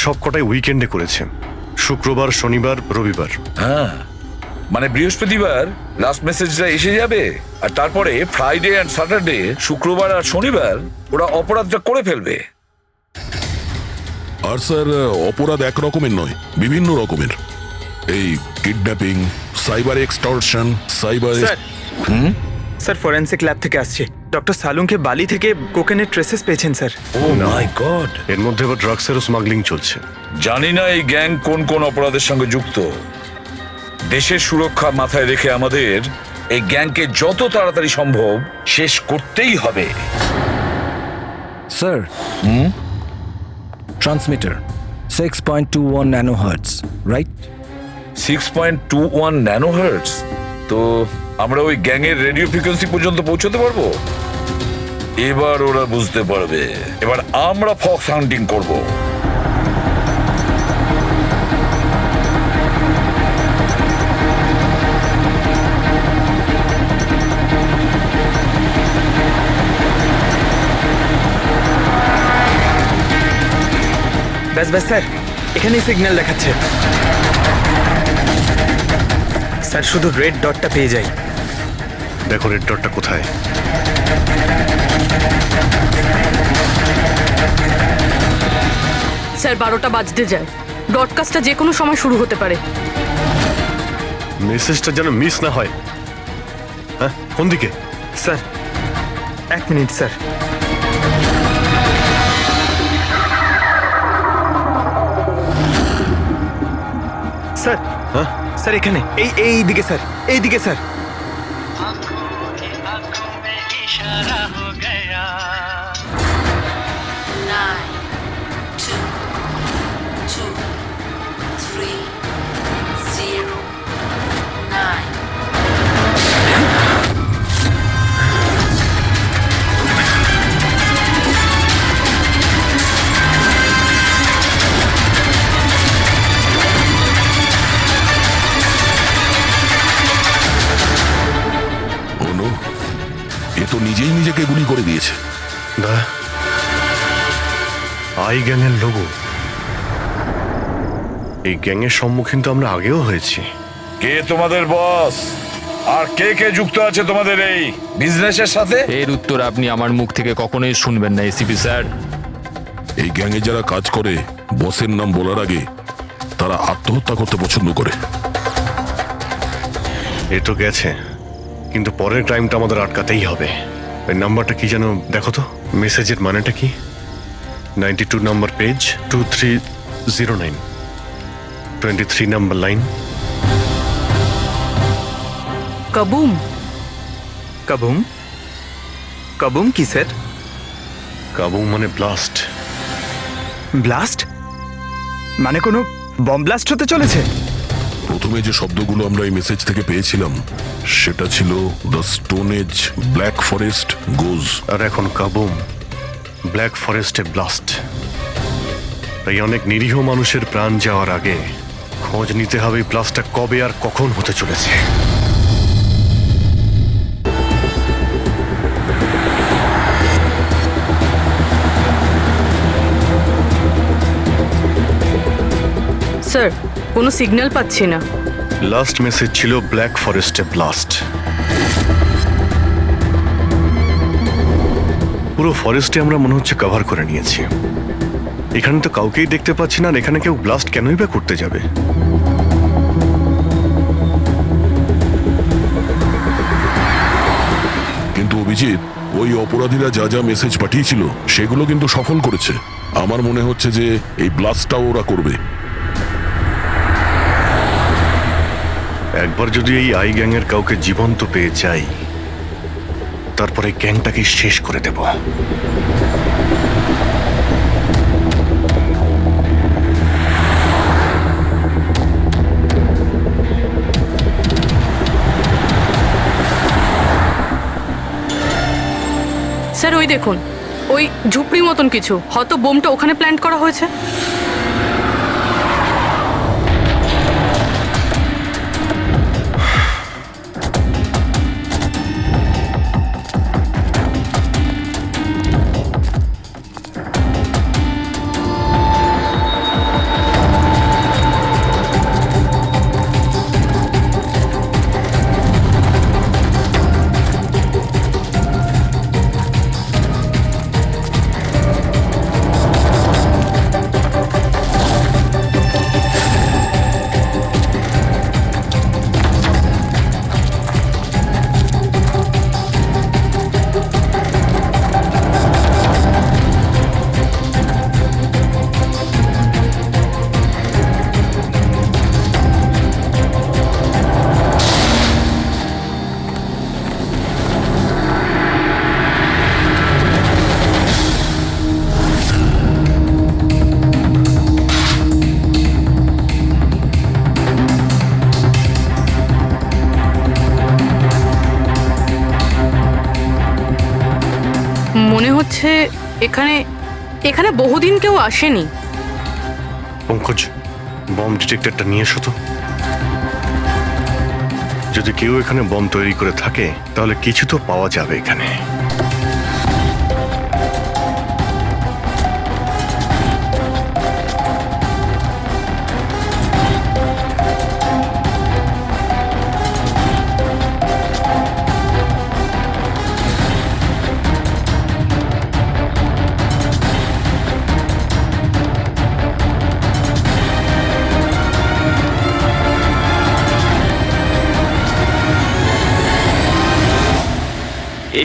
সব কটাই উইকেন্ডে করেছে, শুক্রবার, শনিবার, রবিবার। হ্যাঁ, মানে বৃহস্পতিবার লাস্ট মেসেজটা এসে যাবে, আর তারপরে ফ্রাইডে অ্যান্ড স্যাটারডে, শুক্রবার আর শনিবার ওরা অপরাধটা করে ফেলবে। আর স্যার অপরাধ এক রকমের নয়, বিভিন্ন রকমের। এই kidnapping, cyber extortion, cyber. Sir forensic lab থেকে আসছে। ডক্টর সালুংকে বালি থেকে কোকেনের ট্রেসেস পেয়েছেন স্যার। O my god! এর মধ্যে আবার ড্রাগসেরও স্মাগলিং চলছে। জানি না এই গ্যাং কোন কোন অপরাধের সঙ্গে যুক্ত। দেশের সুরক্ষা মাথায় রেখে আমাদের এই গ্যাংকে যত তাড়াতাড়ি সম্ভব শেষ করতেই হবে। Sir, transmitter 6.21 nano hertz, right? 6.21 ন্যানোহার্টজ। তো আমরা ওই গ্যাংয়ের রেডিও ফ্রিকোয়েন্সি পর্যন্ত পৌঁছতে পারবো? এবার ওরা বুঝতে পারবে। এবার আমরা ফক্স হান্টিং করব। ব্যাস স্যার, এখানেই সিগন্যাল দেখাচ্ছে। স্যার শুধু রেড ডটটা পেয়ে যাই। দেখো রেড ডটটা কোথায়। স্যার 12টা বাজতে যায়। ব্রডকাস্টটা যে কোনো সময় শুরু হতে পারে। মেসেজটা যেন মিস না হয়। হ্যাঁ, কোন দিকে? Sir 1 minute sir. স্যার, হ্যাঁ স্যার এখানে, এই দিকে স্যার, এই দিকে স্যার। आंखों में इशारा हो गया। 9, 2, 2, 3, 0, 9. অনু, এ তো নিজেই নিজেকে গুলি করে দিয়েছে। না, আই গ্যাংয়ের লোগো। এই গ্যাংয়ের সম্মুখীন তো আমরা আগেও হয়েছি। কে তোমাদের বস? আর কে কে যুক্ত আছে তোমাদের এই বিজনেসের সাথে? এর উত্তর আপনি আমার মুখ থেকে কখনোই শুনবেন না এসিপি স্যার। এই গ্যাংয়ে যারা কাজ করে বসের নাম বলার আগে তারা আত্মহত্যা করতে পছন্দ করে। এ তো গেছে, কিন্তু পরের ক্রাইমটা আমাদের আটকাতেই হবে। ওই নাম্বারটা কি যেন দেখো তো, মেসেজের মানেটা কি? 92 নাম্বার পেজ, 2309, 23 নাম্বার লাইন। কাবুম। কাবুম? কাবুম কি স্যার? কাবুম মানে ব্লাস্ট। ব্লাস্ট? মানে কোনো বম ব্লাস্ট হতে চলেছে? প্রথমে যে শব্দগুলো আমরা এই মেসেজ থেকে পেয়েছিলাম সেটা ছিল the stone age, black forest goes. আর এখন কাবুম, ব্ল্যাক ফরেস্টে ব্লাস্ট। তাই অনেক নিরীহ মানুষের প্রাণ যাওয়ার আগে খোঁজ নিতে হবে এই ব্লাস্টটা কবে আর কখন হতে চলেছে। স্যার কোনো সিগন্যাল পাচ্ছি না। লাস্ট মেসেজ ছিল ব্ল্যাক ফরেস্টে ব্লাস্ট। পুরো ফরেস্টে আমরা মনে হচ্ছে কভার করে নিয়েছি। এখানে তো কাউকেই দেখতে পাচ্ছি না, আর এখানে কেউ ব্লাস্ট কেনই বা করতে যাবে? কিন্তু অভিজিৎ, ওই অপরাধীরা যা যা মেসেজ পাঠিয়েছিল সেগুলো কিন্তু সফল করেছে। আমার মনে হচ্ছে যে এই ব্লাস্টটাও ওরা করবে। একবার যদি এই আই গ্যাংয়ের কাউকে জীবন্ত পেয়ে যাই, তারপরে গ্যাংটাকে শেষ করে দেব। স্যার ওই দেখুন, ওই ঝুপড়ি মতন কিছু, হয়তো বোমটা ওখানে প্ল্যান্ট করা হয়েছে। মনে হচ্ছে এখানে এখানে বহুদিন কেউ আসেনি। পঙ্কজ, বম ডিটেক্টরটা নিয়ে এসো তো। যদি কেউ এখানে বম তৈরি করে থাকে তাহলে কিছু তো পাওয়া যাবে এখানে।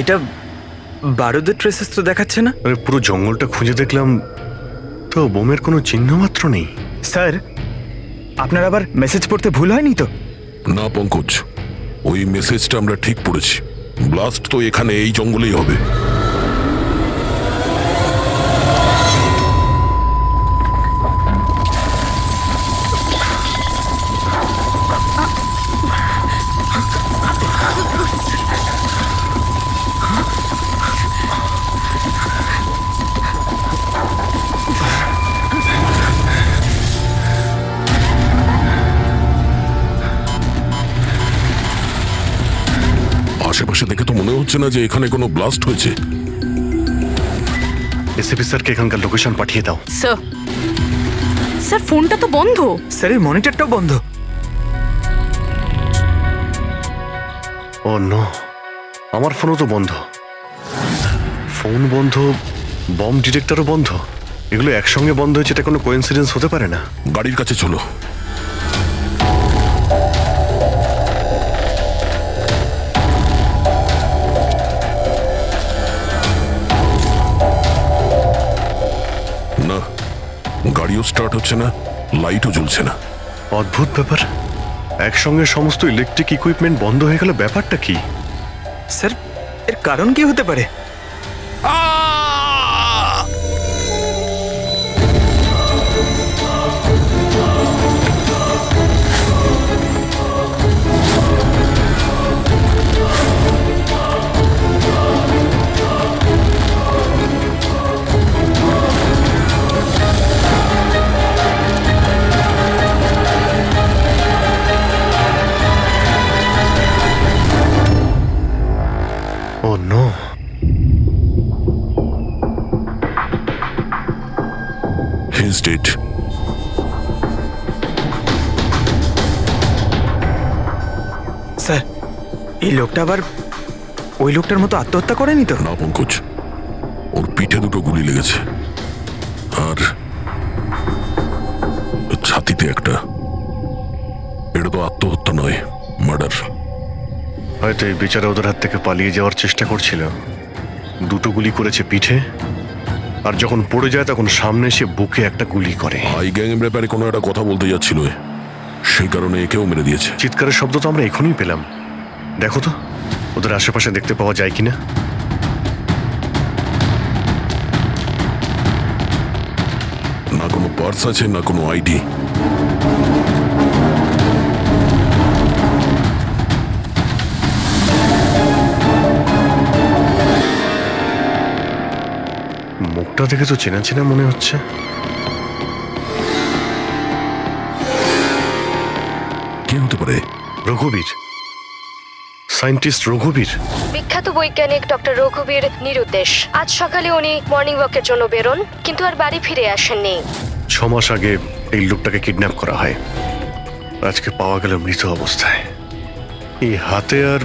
এটা বারুদের ট্রেসেস তো দেখাচ্ছে না। আরে পুরো জঙ্গলটা খুঁজে দেখলাম, তো বোমের কোনো চিহ্ন মাত্র নেই। স্যার, আপনার আবার মেসেজ পড়তে ভুল হয়নি তো? না পঙ্কজ, ওই মেসেজটা আমরা ঠিক পড়েছি। ব্লাস্ট তো এখানে এই জঙ্গলেই হবে। আশেপাশে দেখে তো মনে হচ্ছে না যে এখানে কোনো ব্লাস্ট হয়েছে। এসিপি স্যারকে এখানকার লোকেশন পাঠিয়ে দাও। স্যার, স্যার ফোনটা তো বন্ধ। স্যারের মনিটরটাও বন্ধ। ও নো, আমার ফোনও তো বন্ধ। ফোন বন্ধ, বম ডিটেক্টরও বন্ধ। এগুলো একসঙ্গে বন্ধ হয়েছে, এটা কোনো কোইন্সিডেন্স হতে পারে না। গাড়ির কাছে চলো। না, গাড়িও স্টার্ট হচ্ছে না, লাইটও জ্বলছে না। অদ্ভুত ব্যাপার, একসঙ্গে সমস্ত ইলেকট্রিক ইকুইপমেন্ট বন্ধ হয়ে গেল, ব্যাপারটা কি? স্যার, এর কারণ কি হতে পারে? Oh no. He's dead. Sir, এই লোকটা আবার ওই লোকটার মতো আত্মহত্যা করেনি তো? না পঙ্কজ, ওর পিঠে দুটো গুলি লেগেছে আর ছাতিতে একটা। এটা তো আত্মহত্যা নয়, মার্ডার। হয়তো এই বেচারা ওদের হাত থেকে পালিয়ে যাওয়ার চেষ্টা করছিল। দুটো গুলি করেছে পিঠে, আর যখন পড়ে যায় তখন সামনে এসে বুকে একটা গুলি করে। আই গ্যাং এর ব্যাপারে কোনো একটা কথা বলতে যাচ্ছিল। সেই কারণে একেও মেরে দিয়েছে। চিৎকারের শব্দ তো আমরা এখনই পেলাম। দেখো তো ওদের আশেপাশে দেখতে পাওয়া যায় কিনা। না কোনো পার্স আছে, না কোনো আইডি। মুখটা দেখে তো চেনা চেনা মনে হচ্ছে। কে হতে পারে? রঘুবীর, সায়েন্টিস্ট রঘুবীর। বিখ্যাত বৈজ্ঞানিক ডক্টর রঘুবীর নিরুদ্দেশ। আজ সকালে উনি মর্নিং ওয়াকের জন্য বেরোন, কিন্তু আর বাড়ি ফিরে আসেননি। 6 মাস আগে এই লোকটাকে কিডন্যাপ করা হয়। আজকে পাওয়া গেল মৃত অবস্থায়। এই হাতে আর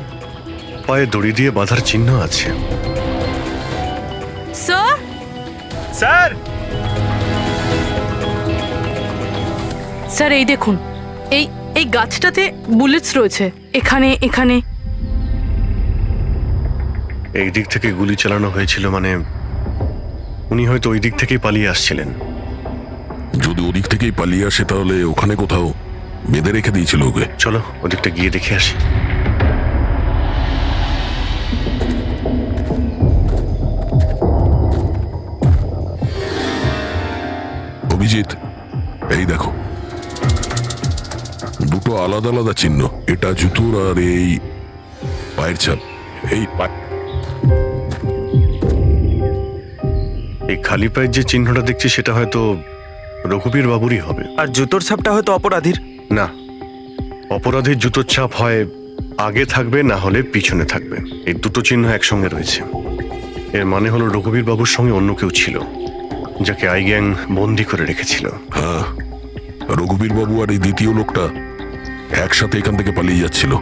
পায়ে দড়ি দিয়ে বাঁধার চিহ্ন আছে। স্যার, স্যার, স্যার এই দেখুন, এই এই গাছটাতে বুলেটস রয়েছে। এখানে এখানে এই দিক থেকে গুলি চালানো হয়েছিল, মানে উনি হয়তো ওই দিক থেকেই পালিয়ে আসছিলেন। যদি ওদিক থেকেই পালিয়ে আসে তাহলে ওখানে কোথাও বেঁধে রেখে দিয়েছিল ওকে। চলো ওদিকটা গিয়ে দেখে আসি। অভিজিৎ, এই দেখো, দুটো আলাদা আলাদা চিহ্ন। এটা জুতোর আর এই পায়ের ছাপ। এই এই খালি পায়ের যে চিহ্নটা দেখছি সেটা হয়তো রঘুবীর বাবুরই হবে। আর জুতোর ছাপটা হয়তো অপরাধীর। না, অপরাধীর জুতোর ছাপ হয় আগে থাকবে, না হলে পিছনে থাকবে। এই দুটো চিহ্ন একসঙ্গে রয়েছে। এর মানে হলো রঘুবীর বাবুর সঙ্গে অন্য কেউ ছিল, যাকে আই গ্যাং বন্দি করে রেখেছিল। হ্যাঁ, রঘুবীর বাবু আর এই দ্বিতীয় লোকটা একসাথে এখান থেকে পালিয়ে যাচ্ছিল।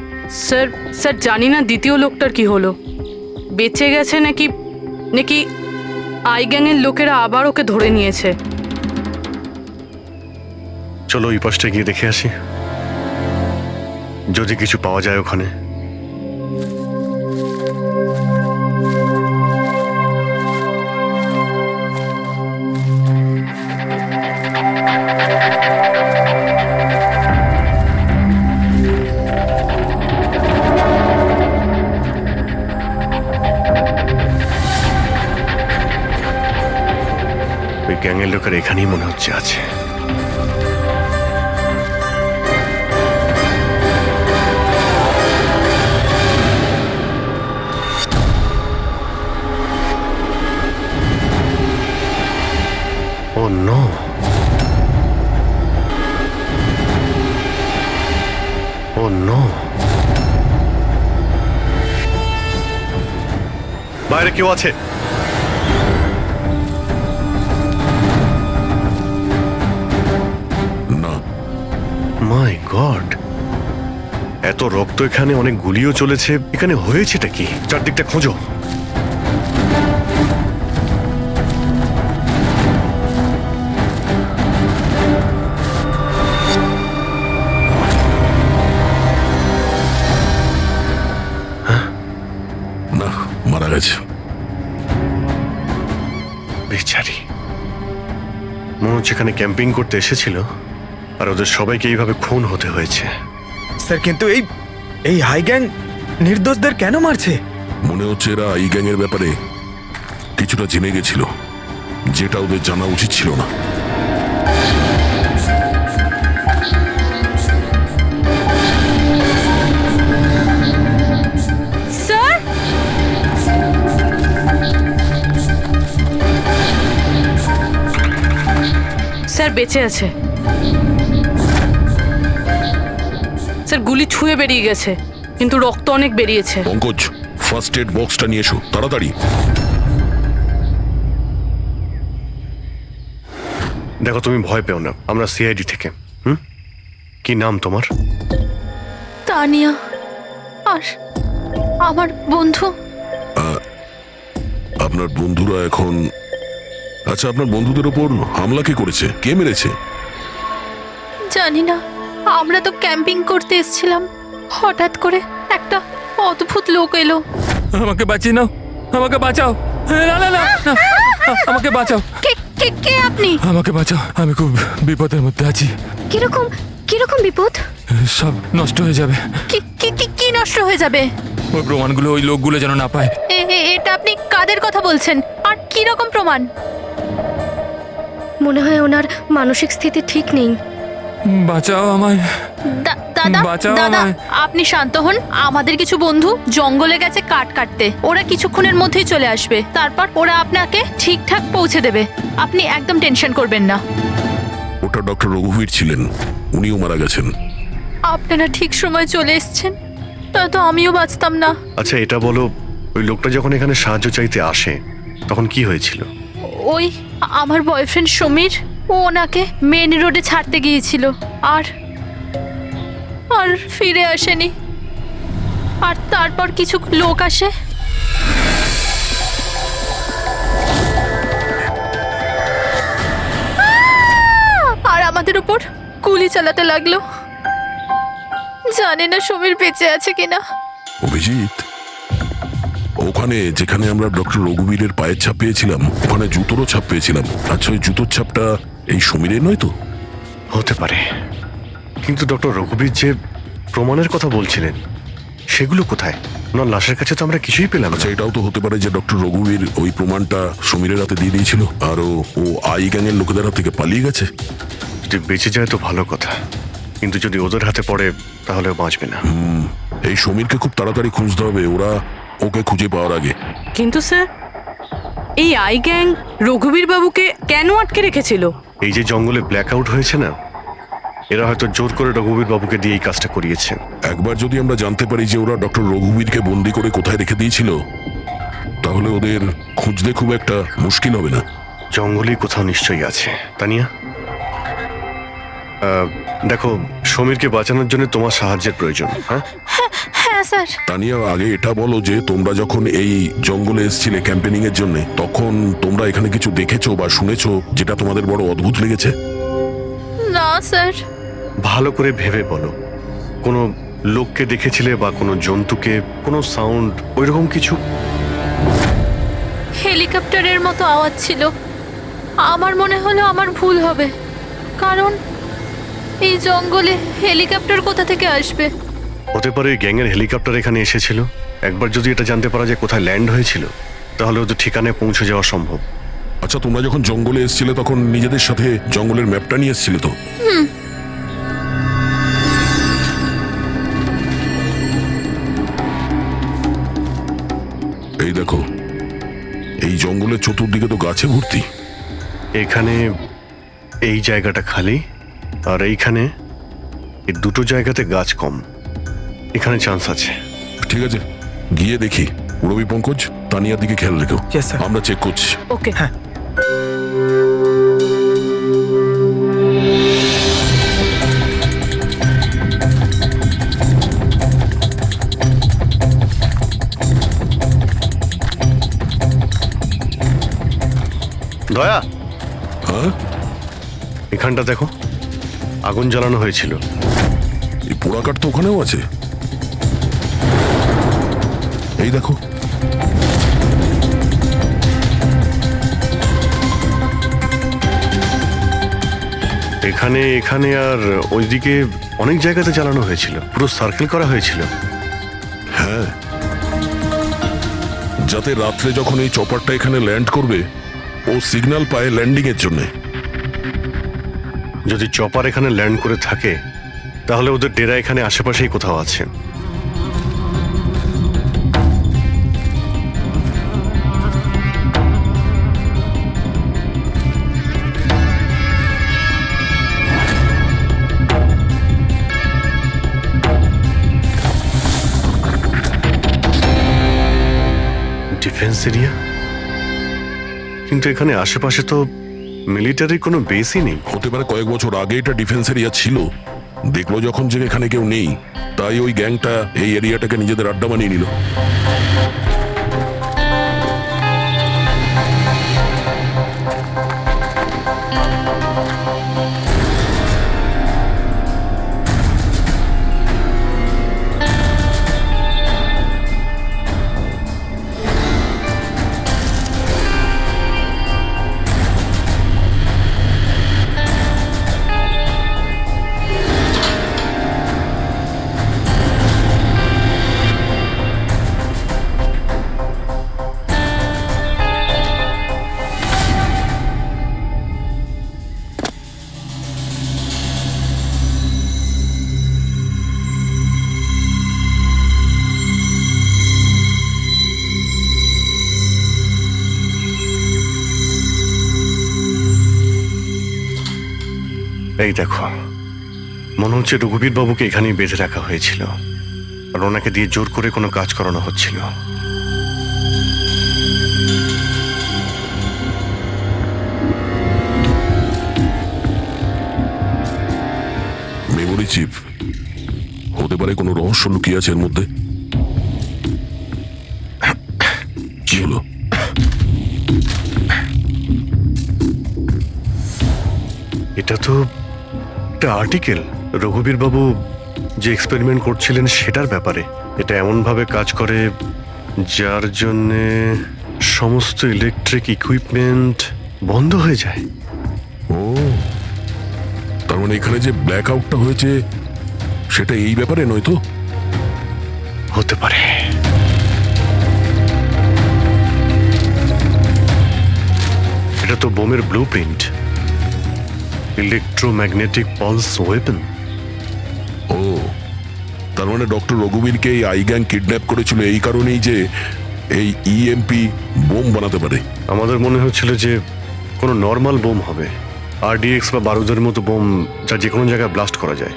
স্যার, স্যার জানি না দ্বিতীয় লোকটার কি হলো, বেঁচে গেছে নাকি নাকি আই গ্যাংয়ের লোকেরা আবার ওকে ধরে নিয়েছে। চলো ওই পাশটা গিয়ে দেখে আসি, যদি কিছু পাওয়া যায় ওখানে। ওই গ্যাংয়ের লোকের এখানেই মনে হচ্ছে আছে। Oh no! Oh no! বাইরে কেউ আছে? না। মাই গড, এত রক্ত এখানে, অনেক গুলিও চলেছে। এখানে হয়েছেটা কি? চারদিকটা খোঁজো। না, মারা গেছে। বেচারি, মনে হচ্ছে এখানে ক্যাম্পিং করতে এসেছিল আর ওদের সবাইকে এইভাবে খুন হতে হয়েছে। স্যার কিন্তু এই হাই গ্যাং নির্দোষদের কেন মারছে? মনে হচ্ছে এরা এই গ্যাংয়ের ব্যাপারে কিছুটা জেনে গেছিল, যেটা ওদের জানা উচিত ছিল না। স্যার, স্যার বেঁচে আছে। স্যার গুলি ছুঁয়ে বেরিয়ে গেছে, কিন্তু রক্ত অনেক বেরিয়েছে। পঙ্কজ, ফার্স্ট এড বক্সটা নিয়ে এসো তাড়াতাড়ি। দেখো, তুমি ভয় পেও না, আমরা সিআইডি থেকে। কি নাম তোমার? তানিয়া, আর আমার বন্ধু। আপনার বন্ধুরা এখন... আচ্ছা, আপনার বন্ধুদের ওপর হামলা কে করেছে? কে মেরেছে? জানি না, আমরা তো ক্যাম্পিং করতে এসেছিলাম, হঠাৎ করে একটা অদ্ভুত লোক এলো। আমাকে বাঁচিয়ে নাও, আমাকে বাঁচাও। না না না না, আমাকে বাঁচাও। কে কে কে আপনি? আমাকে বাঁচাও, আমি খুব বিপদের মধ্যে আছি। কিরকম কিরকম বিপদ? সব নষ্ট হয়ে যাবে। কি কি কি কি নষ্ট হয়ে যাবে? ওই প্রমাণগুলো ওই লোকগুলো যেন না পায়। এটা আপনি কাদের কথা বলছেন আর কি রকম প্রমাণ? মনে হয় ওনার মানসিক স্থিতি ঠিক নেই। বাঁচাও আমায়, দাদা বাঁচাও দাদা আমায়। আপনি শান্ত হন। আমাদের কিছু বন্ধু জঙ্গলে গেছে কাঠ কাটতে, ওরা কিছুক্ষণের মধ্যেই চলে আসবে। তারপর ওরা আপনাকে ঠিকঠাক পৌঁছে দেবে, আপনি একদম টেনশন করবেন না। ওটা ডক্টর রঘুবীর ছিলেন, উনিও মারা গেছেন। আপনারা ঠিক সময় চলে এসেছেন, নয়তো আমিও বাঁচতাম না। আচ্ছা এটা বলো, ওই লোকটা যখন এখানে সাহায্য চাইতে আসে তখন কি হয়েছিল? ওই আমার বয়ফ্রেন্ড সমীর, ও ওনাকে মেন রোডে ছাড়তে গিয়েছিল আর আর ফিরে আসেনি। আর তারপর কিছু লোক আসে, আর আমাদের উপর গুলি চালাতে লাগলো। জানি না সমীর বেঁচে আছে কিনা। অভিজিৎ, ওখানে যেখানে আমরা ডক্টর রঘুবীরের পায়ের ছাপ পেয়েছিলাম, ওখানে জুতোরও ছাপ পেয়েছিলাম। আচ্ছা, ওই জুতোর ছাপটা এই সমীরের নয় তো? হতে পারে, কিন্তু ডক্টর রঘুবীর যে প্রমাণের কথা বলছিলেন সেগুলো কোথায়? ওনার লাশের কাছে তো আমরা কিছুই পেলাম না। আচ্ছা, এটাও তো হতে পারে যে ডক্টর রঘুবীর ওই প্রমাণটা সমীরের হাতে দিয়ে দিয়েছিল আর ও আই গ্যাংয়ের লোকেদের হাত থেকে পালিয়ে গেছে। যদি বেঁচে যায় তো ভালো কথা, কিন্তু যদি ওদের হাতে পড়ে তাহলে বাঁচবে না। এই সমীরকে খুব তাড়াতাড়ি খুঁজতে হবে, ওরা ওকে খুঁজে পাওয়ার আগে। কিন্তু স্যার, এই আই গ্যাং রঘুবীর বাবুকে কেন আটকে রেখেছিল? এই যে জঙ্গলে ব্ল্যাক আউট হয়েছে না, এরা হয়তো জোর করে রঘুবীর বাবুকে দিয়ে এই কাজটা করিয়েছে। একবার যদি আমরা জানতে পারি যে ওরা ডক্টর রঘুবীরকে বন্দি করে কোথায় রেখে দিয়েছিল, তাহলে ওদের খুঁজতে খুব একটা মুশকিল হবে না। জঙ্গলেই কোথাও নিশ্চয়ই আছে। তানিয়া, দেখো, সমীরকে বাঁচানোর জন্য তোমার সাহায্যের প্রয়োজন। হ্যাঁ হ্যাঁ স্যার। তানিয়া, আগে এটা বলো যে তোমরা যখন এই জঙ্গলে এসেছিলে ক্যাম্পেনিং এর জন্য, তখন তোমরা এখানে কিছু দেখেছো বা শুনেছো যেটা তোমাদের বড় অদ্ভুত লেগেছে? না স্যার। ভালো করে ভেবে বলো, কোনো লোককে দেখেছিলে বা কোনো জন্তুকে, কোনো সাউন্ড, ওইরকম কিছু? হেলিকপ্টারের মতো আওয়াজ ছিল। আমার মনে হলো আমার ভুল হবে, কারণ এই জঙ্গলে হেলিকপ্টার কোথা থেকে আসবে? হতে পারে গ্যাংয়ের হেলিকপ্টার এখানে এসেছিল। একবার যদি এটা জানতে পারা যায় কোথায় ল্যান্ড হয়েছিল, তাহলে ওদের ঠিকানায় পৌঁছে যাওয়া সম্ভব। আচ্ছা, তোমরা যখন জঙ্গলে এসেছিলে তখন নিজেদের সাথে জঙ্গলের ম্যাপটা নিয়ে এসেছিলে তো? এই দেখো, এই জঙ্গলের চতুর্দিকে তো গাছে ভর্তি। এখানে এই জায়গাটা খালি, আর এইখানে এই দুটো জায়গাতে গাছ কম। এখানে চান্স আছে। ঠিক আছে, গিয়ে দেখি। রবি, পঙ্কজ, তানিয়ার দিকে খেয়াল রেখো। আমরা চেক করছি। ওকে। হ্যাঁ। দয়া, হ্যাঁ, এখানটা দেখো, আগুন জ্বালানো হয়েছিল। এই পোড়াকাঠ তো ওখানেও আছে। এই দেখো, এখানে, এখানে আর ওইদিকে অনেক জায়গাতে জ্বালানো হয়েছিল, পুরো সার্কেল করা হয়েছিল। হ্যাঁ, যাতে রাত্রে যখন এই চপারটা এখানে ল্যান্ড করবে, ও সিগন্যাল পায় ল্যান্ডিং এর জন্য। যদি চপার এখানে ল্যান্ড করে থাকে, তাহলে ওদের ডেরা এখানে আশেপাশেই কোথাও আছে। ডিফেন্স এরিয়া, কিন্তু এখানে আশেপাশে তো মিলিটারির কোনো বেসই নেই। হতে পারে কয়েক বছর আগে এটা ডিফেন্স এরিয়া ছিল, দেখলো যখন যে এখানে কেউ নেই, তাই ওই গ্যাংটা এই এরিয়াটাকে নিজেদের আড্ডা বানিয়ে নিল। এই দেখো, মনে হচ্ছে রঘুবীর বাবুকে এখানেই বেঁধে রাখা হয়েছিল আর ওনাকে দিয়ে জোর করে কোনো কাজ করানো হচ্ছিল। মেমোরি চিপ হতে পারে, কোনো রহস্য লুকিয়ে আছে এর মধ্যে। কি হলো? এটা তো একটা আর্টিকেল, রঘুবীর বাবু যে এক্সপেরিমেন্ট করছিলেন সেটার ব্যাপারে। এটা এমনভাবে কাজ করে যার জন্যে সমস্ত ইলেকট্রিক ইকুইপমেন্ট বন্ধ হয়ে যায়। ও, তার মানে এখানে যে ব্ল্যাক আউটটা হয়েছে সেটা এই ব্যাপারে নয় তো? হতে পারে। এটা তো বোমের blueprint, electromagnetic pulse weapon. ও, তার মানে ডক্টর রঘুবীরকে এই আই গ্যাং কিডন্যাপ করেছিল এই কারণেই যে এই ইএমপি বোম বানাতে পারে। আমাদের মনে হচ্ছিল যে কোনো নর্মাল বোম হবে, আরডিএক্স বা বারুদের মতো বোম যা যে কোনো জায়গায় ব্লাস্ট করা যায়।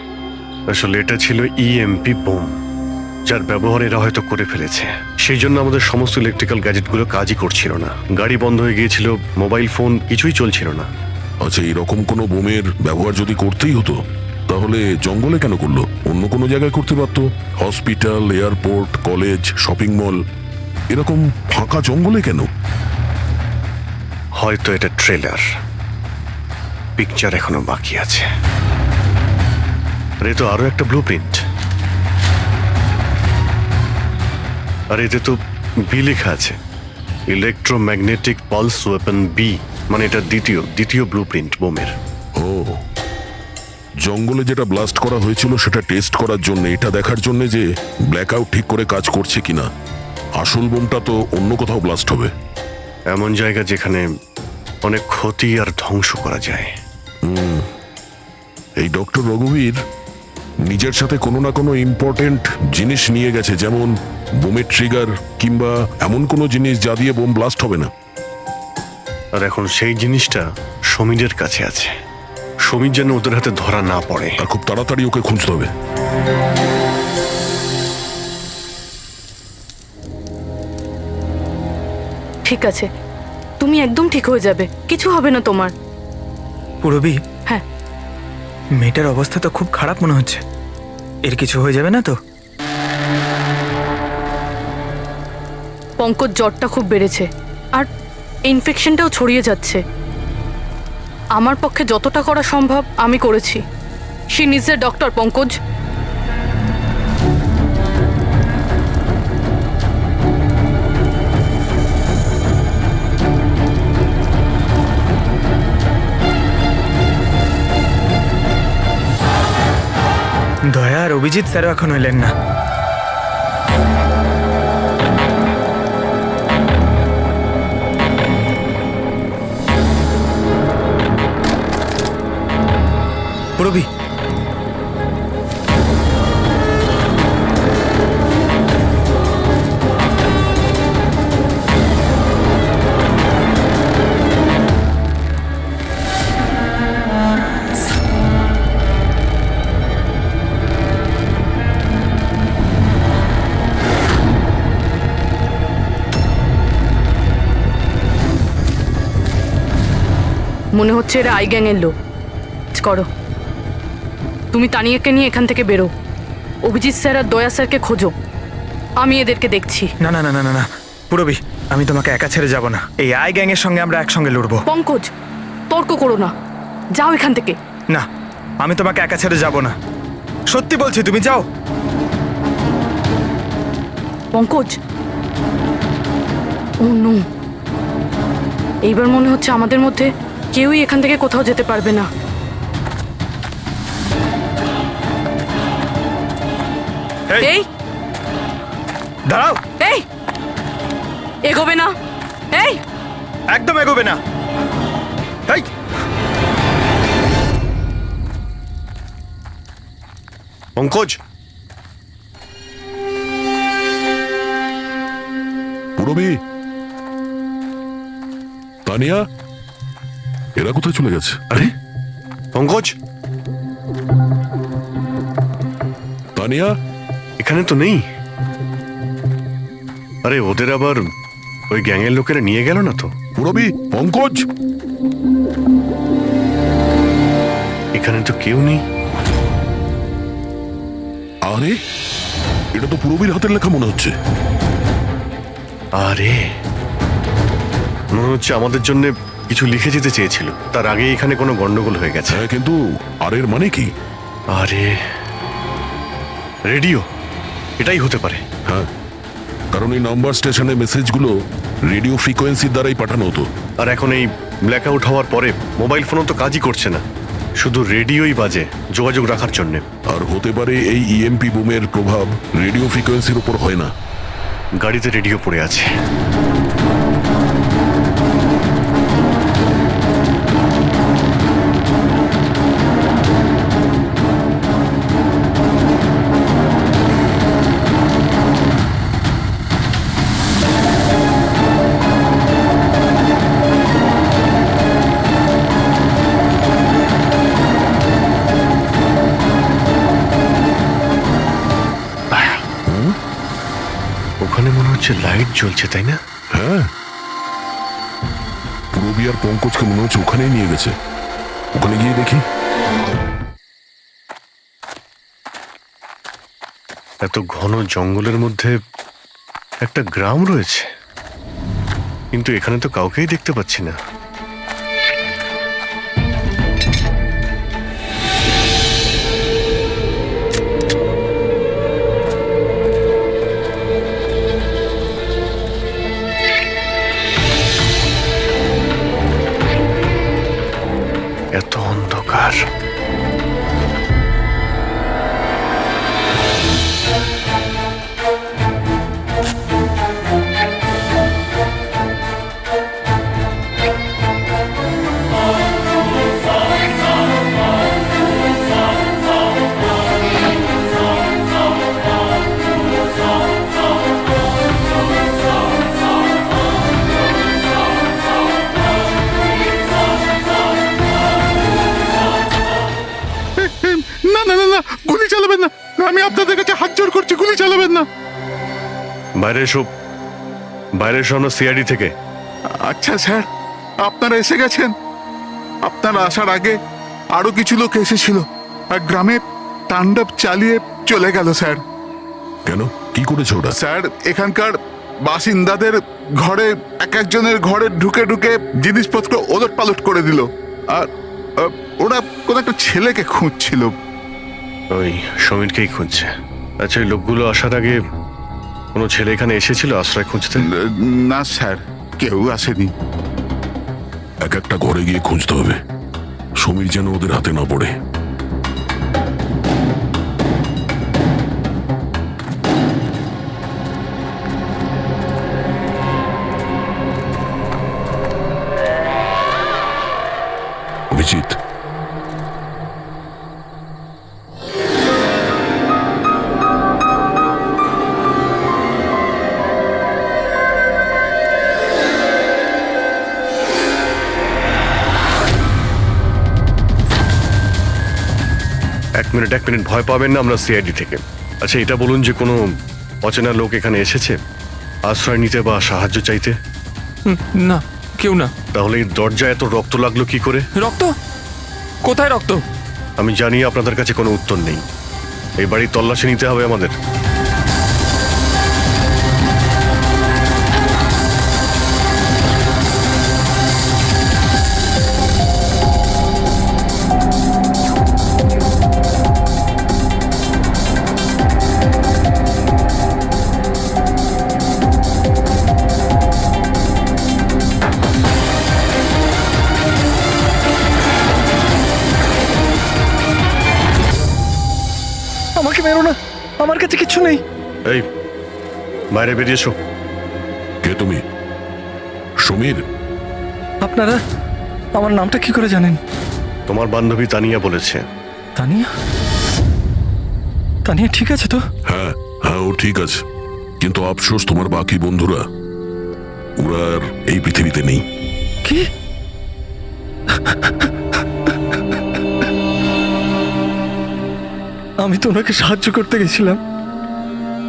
আসলে এটা ছিল ইএমপি বোম, যার ব্যবহার এরা হয়তো করে ফেলেছে। সেই জন্য আমাদের সমস্ত ইলেকট্রিক্যাল গ্যাজেটগুলো কাজই করছিল না, গাড়ি বন্ধ হয়ে গিয়েছিল, মোবাইল ফোন কিছুই চলছিল না। আচ্ছা, এরকম কোনো বোমের ব্যবহার যদি করতেই হতো তাহলে জঙ্গলে কেন করলো? অন্য কোনো জায়গায় করতে পারতো, hospital, airport, college, shopping mall, এরকম ফাঁকা জঙ্গলে কেন? হয়তো এটা ট্রেলার, পিকচার এখনো বাকি আছে। আর এ তো আরো একটা ব্লু প্রিন্ট, আর এতে তো বি লেখা আছে, ইলেকট্রোম্যাগনেটিক পালস ওয়েপন বি, মানে এটা দ্বিতীয় ব্লু প্রিন্ট বোমের। ও, জঙ্গলে যেটা ব্লাস্ট করা হয়েছিল সেটা টেস্ট করার জন্য, এটা দেখার জন্য যে ব্ল্যাকআউট ঠিক করে কাজ করছে কিনা। আসল বোমটা তো অন্য কোথাও ব্লাস্ট হবে, এমন জায়গা যেখানে অনেক ক্ষতি আর ধ্বংস করা যায়। এই ডক্টর রঘুবীর নিজের সাথে কোনো না কোনো ইম্পর্টেন্ট জিনিস নিয়ে গেছে, যেমন বোমের ট্রিগার কিংবা এমন কোনো জিনিস যা দিয়ে বোম ব্লাস্ট হবে না। আর এখন সেই জিনিসটা সমীরের কাছে আছে। সমীর যেন ওদের হাতে ধরা না পড়ে, আর খুব তাড়াতাড়ি ওকে খুঁজতে হবে। ঠিক আছে, তুমি একদম ঠিক হয়ে যাবে, কিছু হবে না তোমার। পুরবী, হ্যাঁ, মেয়েটার অবস্থা তো খুব খারাপ মনে হচ্ছে। এর কিছু হয়ে যাবে না তো? পঙ্কজ জ্বরটা খুব বেড়েছে আর ইনফেকশনটাও ছড়িয়ে যাচ্ছে। আমার পক্ষে যতটা করা সম্ভব আমি করেছি। She needs a doctor, Pankaj. দয়া আর অভিজিৎ স্যারও এখন এলেন না। পুরবী, মনে হচ্ছে এরা আই গ্যাং এর লোক। করো, তুমি তানিয়াকে নিয়ে এখান থেকে বেরো। অভিজিৎ স্যার আর দয়া স্যারকে খোঁজো, আমি এদেরকে দেখছি। না না না না না না পুরবী, আমি তোমাকে একা ছেড়ে যাব না। এই আই গ্যাং এর সঙ্গে আমরা একসঙ্গে লড়বো। পঙ্কজ, তর্ক করো না, যাও এখান থেকে। না, আমি তোমাকে একা ছেড়ে যাব না, সত্যি বলছি, তুমি যাও। পঙ্কজ, ও নো, এইবার মনে হচ্ছে আমাদের মধ্যে কেউই এখান থেকে কোথাও যেতে পারবে না। এই দাঁড়াও, এই এগোবে না, এই একদম এগোবে না। এই পঙ্কজ, পুরবী, তানিয়া, এরা কোথায় চলে গেছে? আরে পঙ্কজ, তানিয়া, এখানে তো নেই। আরে ওদের আবার ওই গ্যাংয়ের লোকেরা নিয়ে গেল না তো? পুরবি, পঙ্কজ, এখানে তো কেউ নেই। আরে এটা তো পুরবির হাতের লেখা মনে হচ্ছে। আরে মনে হচ্ছে আমাদের জন্য কিছু লিখে যেতে চেয়েছিল, তার আগে এখানে কোনো গন্ডগোল হয়ে গেছে। হ্যাঁ, কিন্তু আর এর মানে কি? আরে রেডিও, এটাই হতে পারে। হ্যাঁ, কারণ এই নাম্বার স্টেশনে মেসেজগুলো রেডিও ফ্রিকোয়েন্সির দ্বারাই পাঠানো হতো। আর এখন এই ব্ল্যাক আউট হওয়ার পরে মোবাইল ফোনও তো কাজই করছে না, শুধু রেডিওই বাজে যোগাযোগ রাখার জন্য। আর হতে পারে এই ইএমপি বুমের প্রভাব রেডিও ফ্রিকোয়েন্সির উপর হয় না। গাড়িতে রেডিও পড়ে আছে। ওখানে মনে হচ্ছে লাইট জ্বলছে, তাই না? হ্যাঁ, পুরবি আর পঙ্কজকে মনে হচ্ছে ওখানেই নিয়ে গেছে। ওখানে গিয়ে দেখি। এত ঘন জঙ্গলের মধ্যে একটা গ্রাম রয়েছে, কিন্তু এখানে তো কাউকেই দেখতে পাচ্ছি না। এত অন্ধকার। না না না না, গুলি চালাবেন না, আমি আপনাদের কাছে হাত জোড় করছি, গুলি চালাবেন না। বাইরে এসো, বাইরে এসো, আমরা সিআইডি থেকে। আচ্ছা স্যার, আপনারা এসে গেছেন। আপনারা আসার আগে আরো কিছু লোক এসেছিল আর গ্রামে তাণ্ডব চালিয়ে চলে গেল স্যার। কেন, কি করেছে ওরা? স্যার, এখানকার বাসিন্দাদের ঘরে এক একজনের ঘরে ঢুকে ঢুকে জিনিসপত্র ওলট পালট করে দিল। আর ওরা কোন একটা ছেলেকে খুঁজছিল। ওই সমীরকেই খুঁজছে। আচ্ছা, ওই লোকগুলো আসার আগে কোনো ছেলে এখানে এসেছিল আশ্রয় খুঁজতে? না স্যার, কেউ আসেনি। এক একটা ঘরে গিয়ে খুঁজতে হবে, সমীর যেন ওদের হাতে না পড়ে। অভিজিৎ, এক মিনিট, ভয় পাবেন না, আমরা সিআইডি থেকে। আচ্ছা, এটা বলুন যে কোনো অচেনা লোক এখানে এসেছে আশ্রয় নিতে বা সাহায্য চাইতে? না, কেউ না। তাহলে এই দরজায় এত রক্ত লাগলো কি করে? রক্ত? কোথায় রক্ত? আমি জানি আপনাদের কাছে কোনো উত্তর নেই, এই বাড়ির তল্লাশি নিতে হবে আমাদের। আমাকে মেরো না, আমার কাছে কিছু নেই। এই, বাইরে বেরিয়ে এসো। কে তুমি? সমীর? আপনারা আমার নামটা কি করে জানেন? তোমার বান্ধবী তানিয়া বলেছে। তানিয়া? তানিয়া ঠিক আছে তো? হ্যাঁ হ্যাঁ, ও ঠিক আছে, কিন্তু আফসোস তোমার বাকি বন্ধুরা ওরা আর এই পৃথিবীতে নেই। কি? আমি তো ওনাকে সাহায্য করতে গেছিলাম,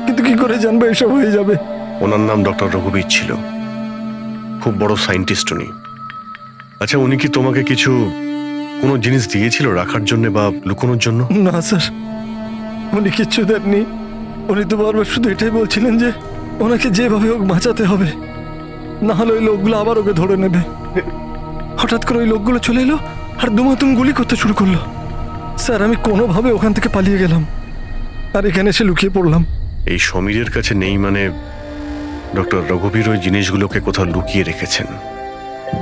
কিন্তু কি করে জানবো এসব হয়ে যাবে? ওনার নাম ডক্টর রঘুবীর ছিল, খুব বড় সায়েন্টিস্ট উনি। আচ্ছা, উনি কি তোমাকে কিছু কোনো জিনিস দিয়েছিল রাখার জন্য বা লুকোনোর জন্য? না স্যার, উনি কিচ্ছু দেননি। উনি তো বারবার শুধু এটাই বলছিলেন যে ওনাকে যেভাবে হোক বাঁচাতে হবে, না হলে ওই লোকগুলো আবার ওকে ধরে নেবে। হঠাৎ করে ওই লোকগুলো চলে এলো আর দুমাতুম গুলি করতে শুরু করলো। স্যার, আমি কোনোভাবে ওখান থেকে পালিয়ে গেলাম আর এখানে এসে লুকিয়ে পড়লাম। এই সমীরের কাছে নেই মানে ডক্টর রঘুবীর ওই জিনিসগুলোকে কোথাও লুকিয়ে রেখেছেন।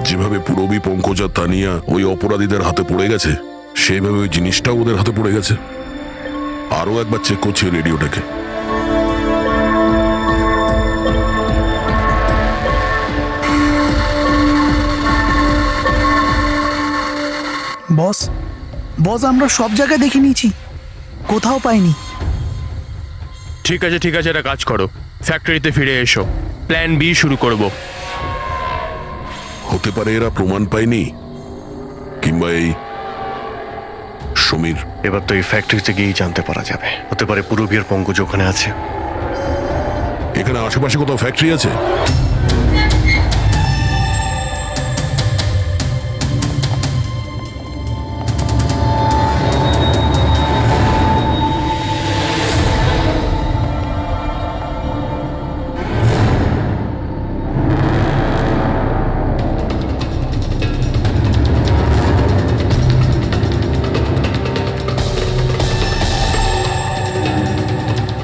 যেভাবে পুরবী, পঙ্কজ আর তানিয়া ওই অপরাধীদের হাতে পড়ে গেছে, সেইভাবে ওই জিনিসটাও ওদের হাতে পড়ে গেছে। আরও একবার চেক করছি রেডিওটাকে। বস, বস, আমরা সব জায়গায় দেখে নিয়েছি, কোথাও পাইনি। ঠিক আছে, এটা কাজ করো, ফ্যাক্টরিতে ফিরে এসো, প্ল্যান বি শুরু করব। হতে পারে এরা প্রমাণ পায়নি, কিংবা এই সমীর। এবার তো এই ফ্যাক্টরিতে গিয়েই জানতে পারা যাবে। হতে পারে পুরবী আর পঙ্কজ ওখানে আছে। এখানে আশেপাশে কোথাও ফ্যাক্টরি আছে?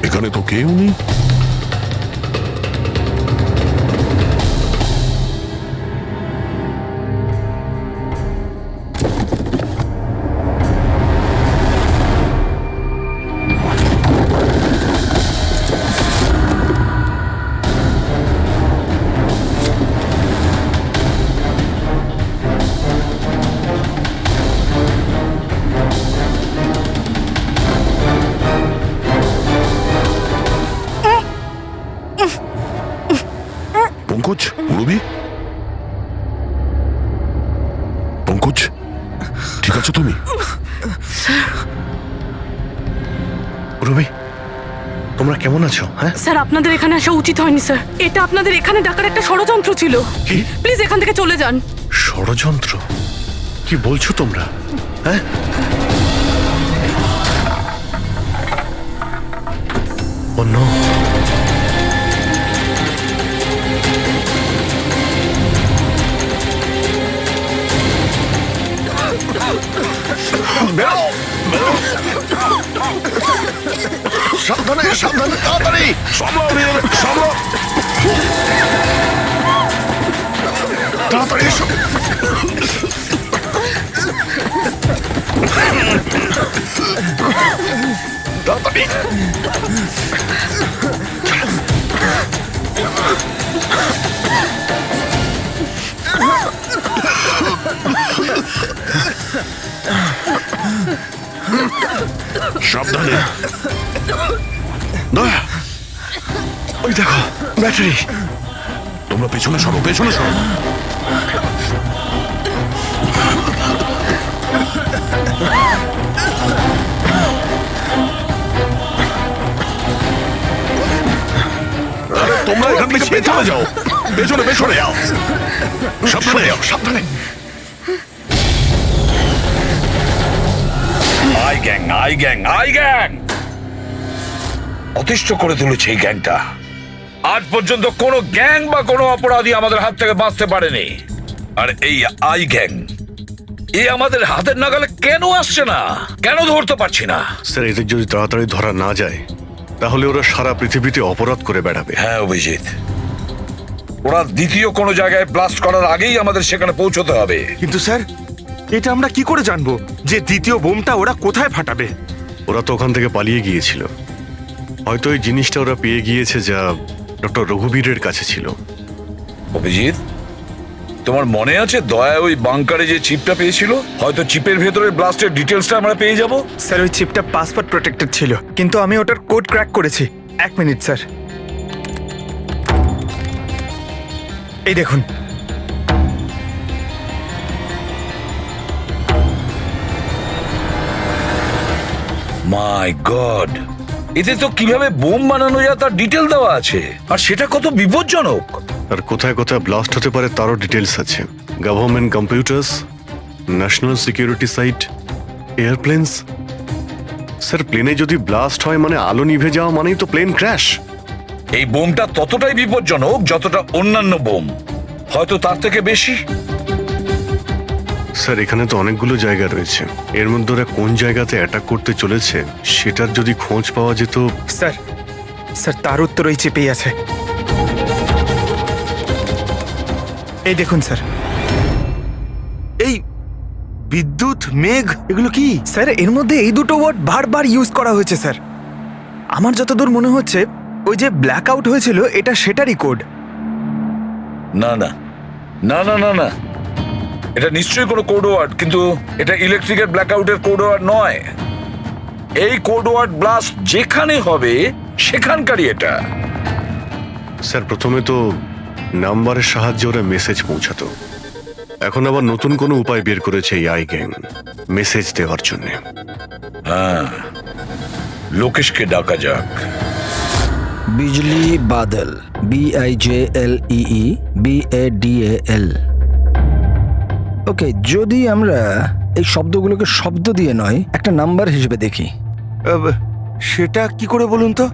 এখানে তো কেউ নেই। পঙ্কজ, পুরবী, পঙ্কজ, ঠিক আছো তুমি? পুরবী, তোমরা কেমন আছো? হ্যাঁ স্যার, আপনাদের এখানে আসা উচিত হয়নি স্যার। এটা আপনাদের এখানে ডাকার একটা ষড়যন্ত্র ছিল। কি? প্লিজ এখান থেকে চলে যান। ষড়যন্ত্র? কি বলছো তোমরা? হ্যাঁ, অন্য সাবধানে, সাবধানে, তাড়াতাড়ি সামলাও, সামলাও, তাড়াতাড়ি এসো। তাড়াতাড়ি। সাবধানে। দয়া, ওই দেখো ব্যাটারি। তোমরা পেছনে সরো, পেছনে সরো। তোমরা এখান থেকে পেছনে যাও, পেছনে পেছনে যাও, সাবধানে যাও, সাবধানে। I gang, I gang, I gang অতিষ্ঠ করে তুলেছে এই গ্যাংটা। আজ পর্যন্ত কোনো গ্যাং বা কোনো অপরাধী আমাদের হাত থেকে বাঁচতে পারেনি। আর এই আই গ্যাং, এই আমাদের হাতের নাগালে কেন আসছে না? কেন ধরতে পারছি না? স্যার, এদের যদি তাড়াতাড়ি ধরা না যায় তাহলে ওরা সারা পৃথিবীতে অপরাধ করে বেড়াবে। হ্যাঁ অভিজিৎ, ওরা দ্বিতীয় কোনো জায়গায় ব্লাস্ট করার আগেই আমাদের সেখানে পৌঁছতে হবে। কিন্তু স্যার, এটা আমরা কি করে জানবো যে দ্বিতীয় বোমটা ওরা কোথায় ফাটাবে? ওরা তো ওখান থেকে পালিয়ে গিয়েছিল। হয়তো এই জিনিসটা ওরা পেয়ে গিয়েছে যা ডক্টর রঘুবীরের কাছে ছিল। অভিজিৎ, তোমার মনে আছে দয়া ওই বাংকারে যে চিপটা পেয়েছিল? হয়তো চিপের ভেতরে ব্লাস্টের ডিটেলসটা আমরা পেয়ে যাব। স্যার, ওই চিপটা পাসওয়ার্ড প্রোটেক্টেড ছিল, কিন্তু আমি ওটার কোড ক্র্যাক করেছি। 1 মিনিট স্যার, এই দেখুন। মাই গড, এতে তো কিভাবে বোম বানানো যায় তার ডিটেল দেওয়া আছে, আর সেটা কত বিপজ্জনক। আর কোথায় কোথায় ব্লাস্ট হতে পারে তারও ডিটেলস আছে। Government computers, national security site, airplanes. Sir, প্লেনে যদি ব্লাস্ট হয় মানে আলো নিভে যাওয়া মানেই তো প্লেন ক্র্যাশ। এই বোমটা ততটাই বিপজ্জনক যতটা অন্যান্য বোম, হয়তো তার থেকে বেশি। স্যার, এখানে তো অনেকগুলো জায়গা রয়েছে, এর মধ্যে ওরা কোন জায়গাতে অ্যাটাক করতে চলেছে সেটার যদি খোঁজ পাওয়া যেত। স্যার, স্যার তার উত্তর ওই চেপেই আছে। এই দেখুন স্যার, এই বিদ্যুৎ, মেঘ, এগুলো কি? স্যার এর মধ্যে এই দুটো ওয়ার্ড বারবার ইউজ করা হয়েছে স্যার। আমার যতদূর মনে হচ্ছে ওই যে ব্ল্যাক আউট হয়েছিল এটা সেটারই কোড। না না না না না না, এটা নিশ্চয়ই কোনো কোড ওয়ার্ড, কিন্তু এটা ইলেকট্রিকের ব্ল্যাকআউটের কোড ওয়ার্ড নয়। এই কোড ওয়ার্ড ব্লাস্ট যেখানে হবে সেখানকারই এটা। স্যার, প্রথমে তো নাম্বারের সাহায্যে ওরা মেসেজ পৌঁছাতো, এখন আবার নতুন কোনো উপায় বের করেছে এই আই গ্যাং মেসেজ দেওয়ার জন্য। হ্যাঁ, লোকেশকে ডাকা যাক। বিজলি বাদল, BIJLEE BADAL। ওকে, যদি আমরা এই শব্দগুলোকে শব্দ দিয়ে নয় একটা নাম্বার হিসেবে দেখি। সেটা কি করে বলুন তো?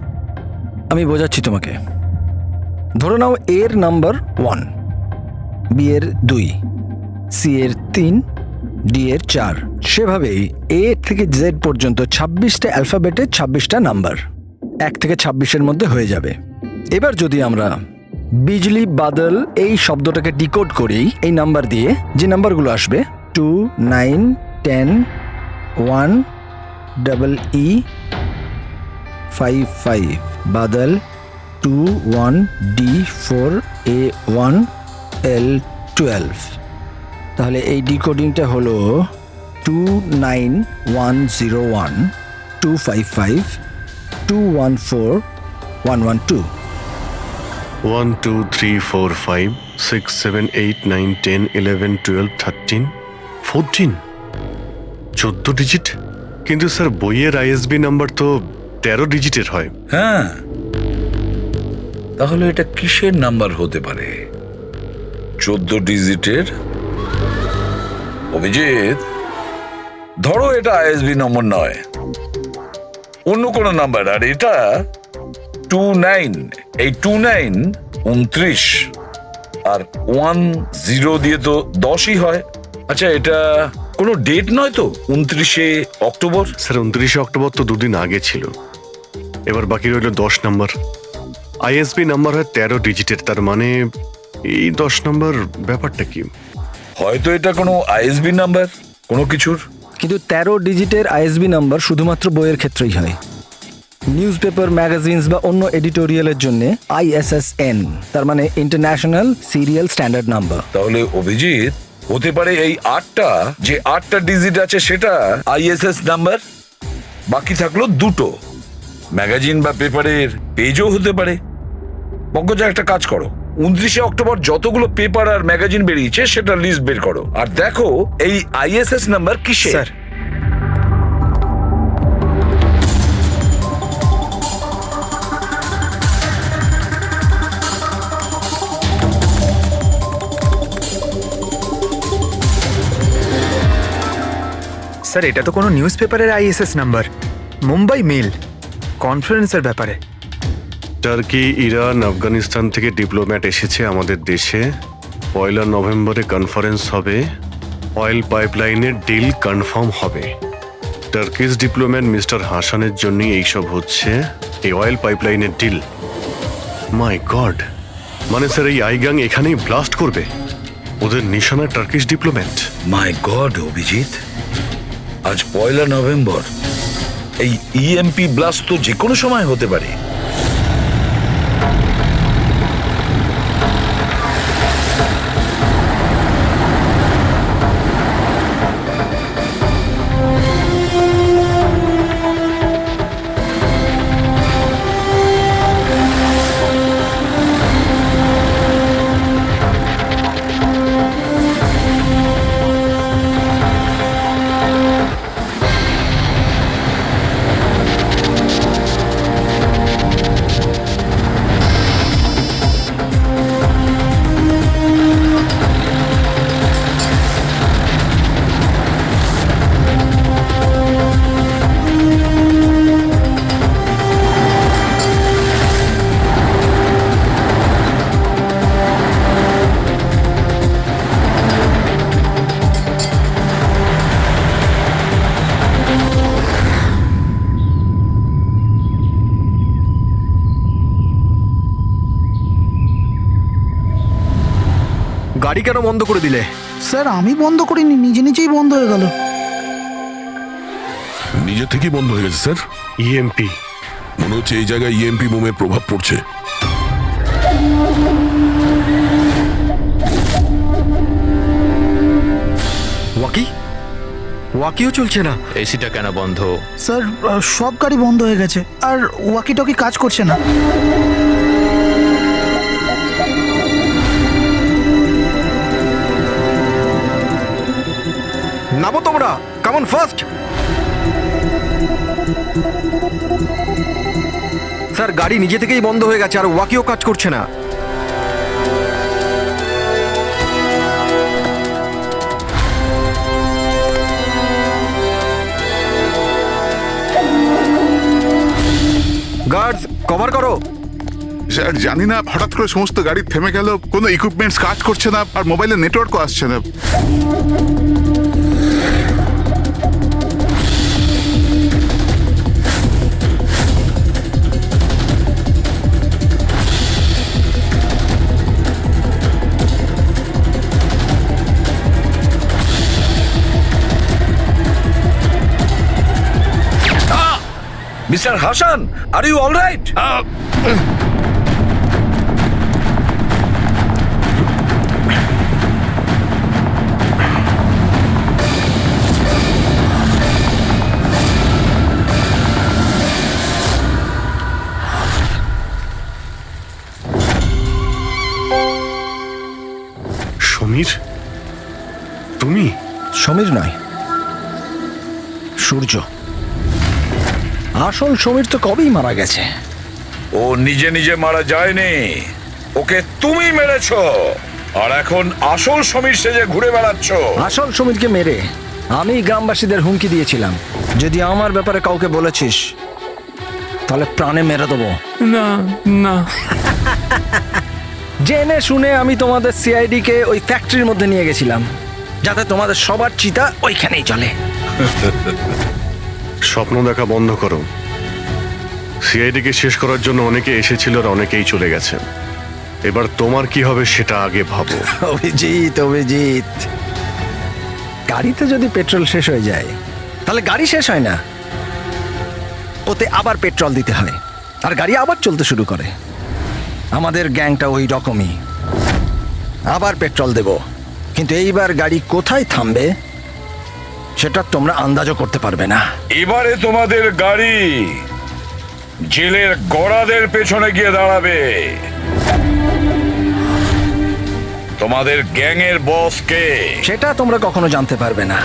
আমি বোঝাচ্ছি তোমাকে। ধরো নাও এর নাম্বার 1, বি এর 2, সি এর 3, ডি এর 4। সেভাবেই এ থেকে জেড পর্যন্ত 26টা অ্যালফাবেটের 26টা নাম্বার 1 থেকে 26-এর মধ্যে হয়ে যাবে। এবার যদি আমরা বিজলি বাদল এই শব্দটাকে ডিকোড করি এই নাম্বার দিয়ে, যে নাম্বারগুলো আসবে 2, 9, 10, 1, EE 5, 5, Badal 2, 1, D 4, A 1, L 12। তাহলে এই ডিকোডিংটা হলো 29101 255 214 112। 1 2 3 4 5 6 7 8 9 10 11 12 13 14, 14 ডিজিট। কিন্তু স্যার, বইয়ের ISB নাম্বার তো 13 ডিজিটের হয়। হ্যাঁ, তাহলে এটা কিসের নাম্বার হতে পারে? 14 ডিজিটের? অভিজিৎ, ধরো এটা ISB নম্বর নয়, অন্য কোনো নাম্বার, আর এটা 29, এই 29 29, আর 10 দিয়ে তো 10ই হয়। আচ্ছা, এটা কোনো ডেট নয় তো? 29শে অক্টোবর? স্যার, 29শে অক্টোবর তো দুদিন আগে ছিল। এবার বাকি রইল 10 নাম্বার। ISB নাম্বার হয় 13 ডিজিটের, তার মানে এই 10 নাম্বার ব্যাপারটা কি? হয়তো এটা কোনো ISB নাম্বার কোনো কিছুর। কিন্তু 13 ডিজিটের ISB নাম্বার শুধুমাত্র বইয়ের ক্ষেত্রেই হয়। নিউজ পেপার, ম্যাগাজিনস বা অন্য এডিটোরিয়ালের জন্য ISSN, তার মানে ইন্টারন্যাশনাল সিরিয়াল স্ট্যান্ডার্ড নাম্বার। তাহলে অভিজিৎ, হতে পারে এই 8টা ডিজিট আছে সেটা ISS নাম্বার, বাকি থাকলো 2টো। ম্যাগাজিন বা পেপারের পেজও হতে পারে। পঙ্কজা, একটা কাজ করো, 29শে অক্টোবর যতগুলো পেপার আর ম্যাগাজিন বেরিয়েছে সেটা লিস্ট বের করো, আর দেখো এই ISS নাম্বার কিসের। স্যার, স্যার এটা তো কোনো নিউজ পেপারের ISS নাম্বার, মুম্বাই মেল কনফারেন্সের ব্যাপারে। টার্কি, ইরান, আফগানিস্তান থেকে ডিপ্লোম্যাট এসেছে আমাদের দেশে। 1 নভেম্বরে কনফারেন্স হবে, অয়েল পাইপলাইনের ডিল কনফার্ম হবে। টার্কিশ ডিপ্লোম্যাট মিস্টার হাসানের জন্যই এইসব হচ্ছে, এই অয়েল পাইপলাইনের ডিল। মাই গড, মানে স্যার এই আই গ্যাং এখানেই ব্লাস্ট করবে? ওদের নিশানা টার্কিশ ডিপ্লোম্যাট। মাই গড অভিজিৎ, আজ 1 নভেম্বর, এই EMP ব্লাস্ট তো যে কোনো সময় হতে পারে। গাড়ি কেন বন্ধ করে দিলে? স্যার আমি বন্ধ করিনি, নিজে নিজেই বন্ধ হয়ে গেল। নিজে থেকেই বন্ধ হয়ে গেছে স্যার। ইএমপি মনে হচ্ছে এই জায়গায় ইএমপি বোমের প্রভাব পড়ছে। ওয়াকিও চলছে না। এসিটা কেন বন্ধ? স্যার সব গাড়ি বন্ধ হয়ে গেছে, আর ওয়াকি টকি কাজ করছে না। নামো তোমরা, কামন ফার্স্ট। স্যার গাড়ি নিজে থেকেই বন্ধ হয়ে গেছে, আর ওয়াকিও কাজ করছে না। গার্ডস কভার করো। স্যার জানি না, হঠাৎ করে সমস্ত গাড়ি থেমে গেল, কোনো ইকুইপমেন্টস কাজ করছে না, আর মোবাইলে নেটওয়ার্কও আসছে না। Mister Hasan, are you alright? Samir, তুমি? সমীর নয়, সূর্য। আসল সমীর তো কবেই মারা গেছে। ও নিজে নিজে মারা যায়নি, ওকে তুমি মেরেছো, আর এখন আসল সমীর সেজে ঘুরে বেড়াচ্ছ। আসল সমীরকে মেরে আমি গ্রামবাসীদের হুমকি দিয়েছিলাম, যদি আমার ব্যাপারে কাউকে বলেছিস তাহলে প্রাণে মেরে দেবো। না না, জেনে শুনে আমি তোমাদের সিআইডি কে ওই ফ্যাক্টরির মধ্যে নিয়ে গেছিলাম, যাতে তোমাদের সবার চিতা ওইখানেই চলে। স্বপ্ন দেখা বন্ধ করো। সিআইডিকে শেষ করার জন্য অনেকে এসেছিল আর অনেকেই চলে গেছে। এবার তোমার কি হবে সেটা আগে ভাবো। অভিজিৎ, অভিজিৎ, গাড়িতে যদি পেট্রোল শেষ হয়ে যায় তাহলে গাড়ি শেষ হয় না, ওতে আবার পেট্রোল দিতে হয়, আর গাড়ি আবার চলতে শুরু করে। আমাদের গ্যাংটা ওই রকমই, আবার পেট্রোল দেব, কিন্তু এইবার গাড়ি কোথায় থামবে সেটা তোমরা আন্দাজও করতে পারবে না। এবারে তোমাদের গাড়ি জেলের গড়াদের পেছনে গিয়ে দাঁড়াবে। তোমাদের গ্যাংয়ের বস কে সেটা তোমরা কখনো জানতে পারবে না।